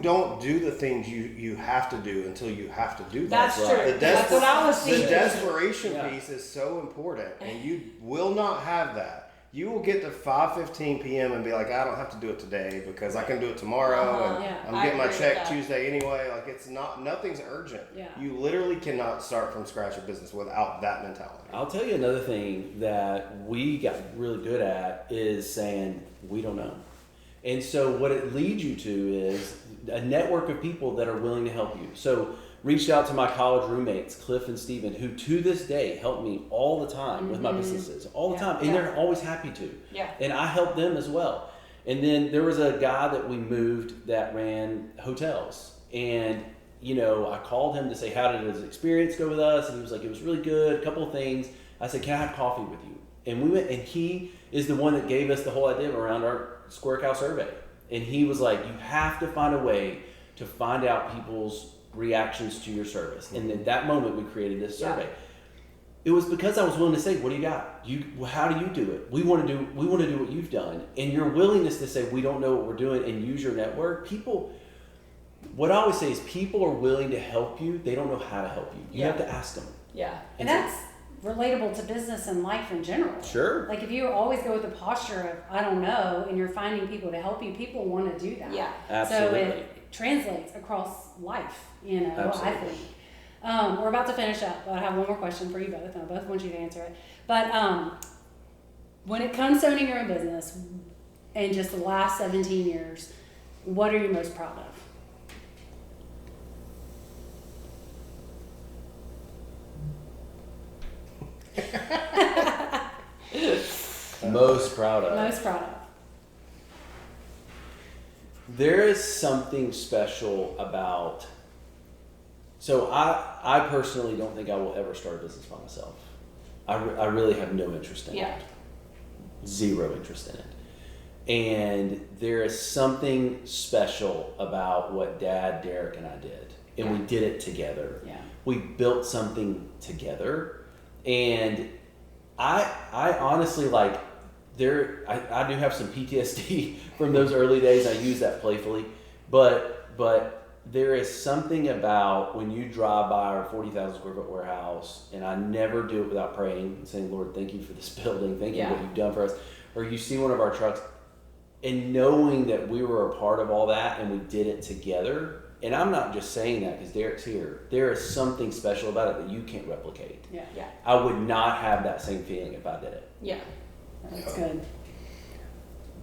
[SPEAKER 4] don't do the things you have to do until you have to do them.
[SPEAKER 1] That's
[SPEAKER 3] right.
[SPEAKER 1] true.
[SPEAKER 4] The
[SPEAKER 1] That's what I was
[SPEAKER 4] The
[SPEAKER 1] thinking.
[SPEAKER 4] desperation
[SPEAKER 3] Yeah.
[SPEAKER 4] piece is so important, and you will not have that. You will get to 5:15 p.m. and be like, I don't have to do it today because I can do it tomorrow, and
[SPEAKER 2] Yeah.
[SPEAKER 4] I'm
[SPEAKER 1] I
[SPEAKER 4] getting my
[SPEAKER 1] agree with
[SPEAKER 4] check
[SPEAKER 1] that.
[SPEAKER 4] Tuesday anyway. Like, nothing's urgent.
[SPEAKER 2] Yeah.
[SPEAKER 4] You literally cannot start from scratch a business without that mentality.
[SPEAKER 3] I'll tell you another thing that we got really good at is saying, we don't know. And so what it leads you to is a network of people that are willing to help you. So reached out to my college roommates, Cliff and Steven, who to this day help me all the time with my businesses, all the time. And they're always happy to.
[SPEAKER 1] Yeah.
[SPEAKER 3] And I help them as well. And then there was a guy that we moved that ran hotels. And, you know, I called him to say, how did his experience go with us? And he was like, it was really good, a couple of things. I said, can I have coffee with you? And we went, and he is the one that gave us the whole idea around our SquareCow survey. And he was like, you have to find a way to find out people's reactions to your service. And at that moment, we created this survey. It was because I was willing to say, what do you got? How do you do it? We want to do what you've done. And your willingness to say, we don't know what we're doing, and use your network. People, what I always say is people are willing to help you. They don't know how to help you. You have to ask them.
[SPEAKER 1] Yeah.
[SPEAKER 2] And that's relatable to business and life in general.
[SPEAKER 3] Sure.
[SPEAKER 2] Like if you always go with the posture of I don't know, and you're finding people to help you, people want to do that.
[SPEAKER 1] Yeah.
[SPEAKER 3] Absolutely.
[SPEAKER 2] So it translates across life. You know,
[SPEAKER 3] Absolutely.
[SPEAKER 2] I think. We're about to finish up, but I have one more question for you both, and I both want you to answer it. But when it comes to owning your own business, in just the last 17 years, what are you most proud of?
[SPEAKER 3] Most proud of.
[SPEAKER 2] Most proud of.
[SPEAKER 3] There is something special about. So I personally don't think I will ever start a business by myself. I really have no interest in
[SPEAKER 1] Yeah.
[SPEAKER 3] it. Zero interest in it. And there is something special about what Dad, Derek, and I did. And we did it together.
[SPEAKER 2] Yeah.
[SPEAKER 3] We built something together. And I honestly, like, I do have some PTSD from those early days. I use that playfully. But there is something about when you drive by our 40,000 square foot warehouse, and I never do it without praying and saying, Lord, thank you for this building. Thank you for what you've done for us. Or you see one of our trucks, and knowing that we were a part of all that and we did it together. And I'm not just saying that because Derek's here. There is something special about it that you can't replicate.
[SPEAKER 2] Yeah.
[SPEAKER 3] I would not have that same feeling if I did it.
[SPEAKER 1] Yeah.
[SPEAKER 2] That's good.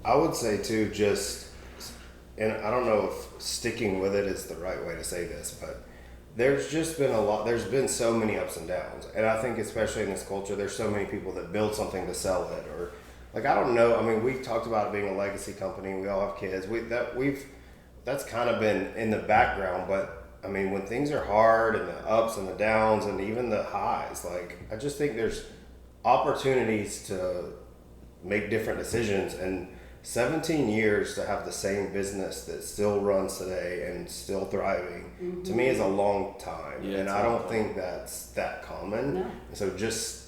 [SPEAKER 4] I would say too, and I don't know if sticking with it is the right way to say this, but there's just been there's been so many ups and downs. And I think especially in this culture, there's so many people that build something to sell it, or like, I don't know. I mean, we talked about it being a legacy company. We all have kids. That's kind of been in the background, but I mean, when things are hard and the ups and the downs and even the highs, like, I just think there's opportunities to make different decisions. And 17 years to have the same business that still runs today and still thriving, to me is a long time.
[SPEAKER 3] Yeah,
[SPEAKER 4] and I don't think that's that common.
[SPEAKER 2] No.
[SPEAKER 4] And so just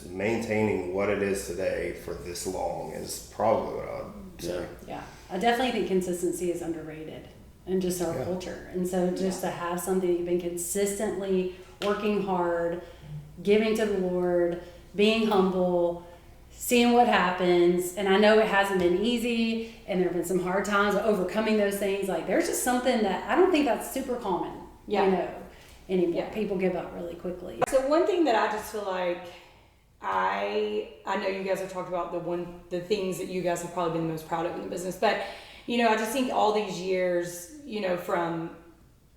[SPEAKER 4] maintaining what it is today for this long is probably what I would say.
[SPEAKER 2] Yeah, I definitely think consistency is underrated in just our culture. And so just to have something that you've been consistently working hard, giving to the Lord, being humble, seeing what happens. And I know it hasn't been easy, and there have been some hard times overcoming those things. Like, there's just something that I don't think that's super common, you know, anymore.
[SPEAKER 1] Yeah.
[SPEAKER 2] People give up really quickly.
[SPEAKER 1] So one thing that I just feel like I know you guys have talked about the things that you guys have probably been the most proud of in the business, but you know, I just think all these years, you know, from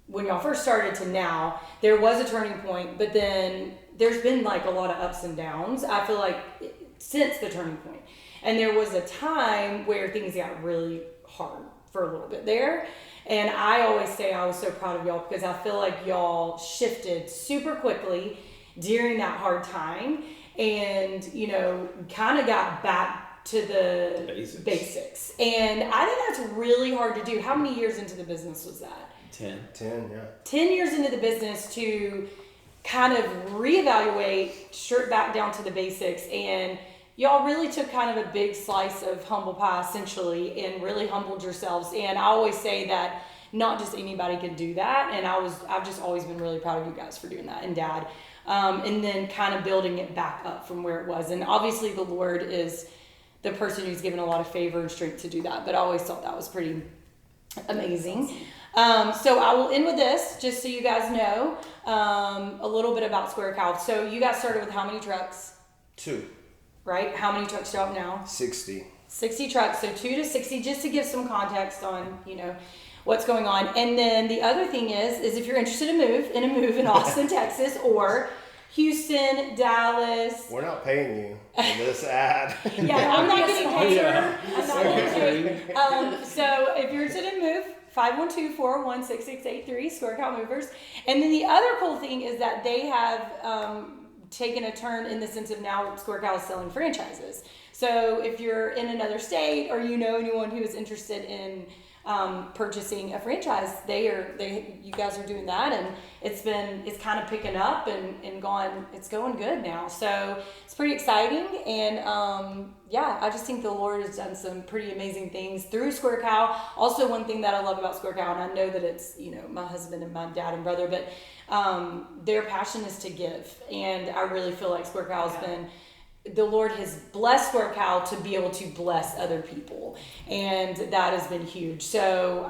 [SPEAKER 1] when y'all first started to now, there was a turning point, but then there's been like a lot of ups and downs. I feel like since the turning point, and there was a time where things got really hard for a little bit there. And I always say I was so proud of y'all because I feel like y'all shifted super quickly during that hard time. And, you know, kind of got back to the basics. And I think that's really hard to do. How many years into the business was that?
[SPEAKER 3] 10,
[SPEAKER 1] 10 years into the business to kind of reevaluate, strip back down to the basics. And y'all really took kind of a big slice of humble pie, essentially, and really humbled yourselves. And I always say that not just anybody can do that. And I've just always been really proud of you guys for doing that, and Dad. And then kind of building it back up from where it was. And obviously the Lord is the person who's given a lot of favor and strength to do that. But I always thought that was pretty amazing. So I will end with this, just so you guys know a little bit about SquareCow. So you guys started with how many trucks?
[SPEAKER 4] 2.
[SPEAKER 1] Right? How many trucks do you have now?
[SPEAKER 4] 60.
[SPEAKER 1] 60 trucks. So 2 to 60, just to give some context on, you know, what's going on. And then the other thing is if you're interested in a move in Austin, Texas, or Houston, Dallas.
[SPEAKER 4] We're not paying you for this ad.
[SPEAKER 1] Yeah, I'm not getting paid.
[SPEAKER 3] Yeah.
[SPEAKER 1] I'm not getting paid. So if you're interested in move, 512-401-6683, SquareCow Moovers. And then the other cool thing is that they have taken a turn in the sense of now SquareCow is selling franchises. So if you're in another state or you know anyone who is interested in purchasing a franchise, you guys are doing that, and it's kind of picking up and it's going good now. So it's pretty exciting, and I just think the Lord has done some pretty amazing things through SquareCow. Also, one thing that I love about SquareCow, and I know that it's, you know, my husband and my dad and brother, but their passion is to give, and I really feel like SquareCow has been. The Lord has blessed SquareCow to be able to bless other people, and that has been huge. So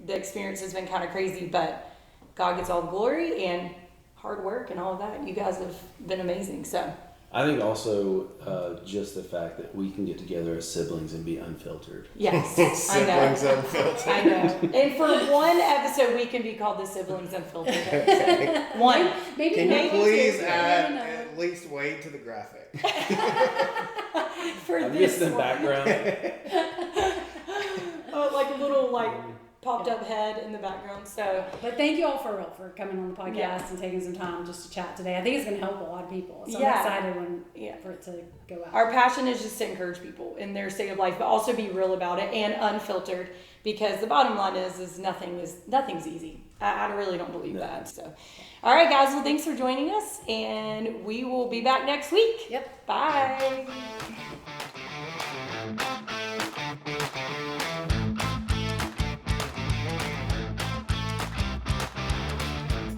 [SPEAKER 1] the experience has been kind of crazy, but God gets all the glory and hard work and all of that. You guys have been amazing. So
[SPEAKER 3] I think also just the fact that we can get together as siblings and be unfiltered.
[SPEAKER 1] yes,
[SPEAKER 4] Siblings Unfiltered.
[SPEAKER 1] I know. And for one episode, we can be called the Siblings Unfiltered. One.
[SPEAKER 2] Maybe
[SPEAKER 4] Can you
[SPEAKER 2] maybe
[SPEAKER 4] please
[SPEAKER 2] two.
[SPEAKER 4] add
[SPEAKER 2] No.
[SPEAKER 4] at least wait to the graphic?
[SPEAKER 1] For
[SPEAKER 3] I'm
[SPEAKER 1] this
[SPEAKER 3] just in
[SPEAKER 1] one.
[SPEAKER 3] background.
[SPEAKER 1] Oh, like a little popped up head in the background. So,
[SPEAKER 2] But thank you all for coming on the podcast
[SPEAKER 1] Yeah.
[SPEAKER 2] and taking some time just to chat today. I think it's going to help a lot of people. So
[SPEAKER 1] Yeah.
[SPEAKER 2] I'm excited for it to go out.
[SPEAKER 1] our passion is just to encourage people in their state of life, but also be real about it and unfiltered, because the bottom line is nothing's easy. I really don't believe that. So, all right, guys. Well, thanks for joining us, and we will be back next week.
[SPEAKER 2] Yep.
[SPEAKER 1] Bye.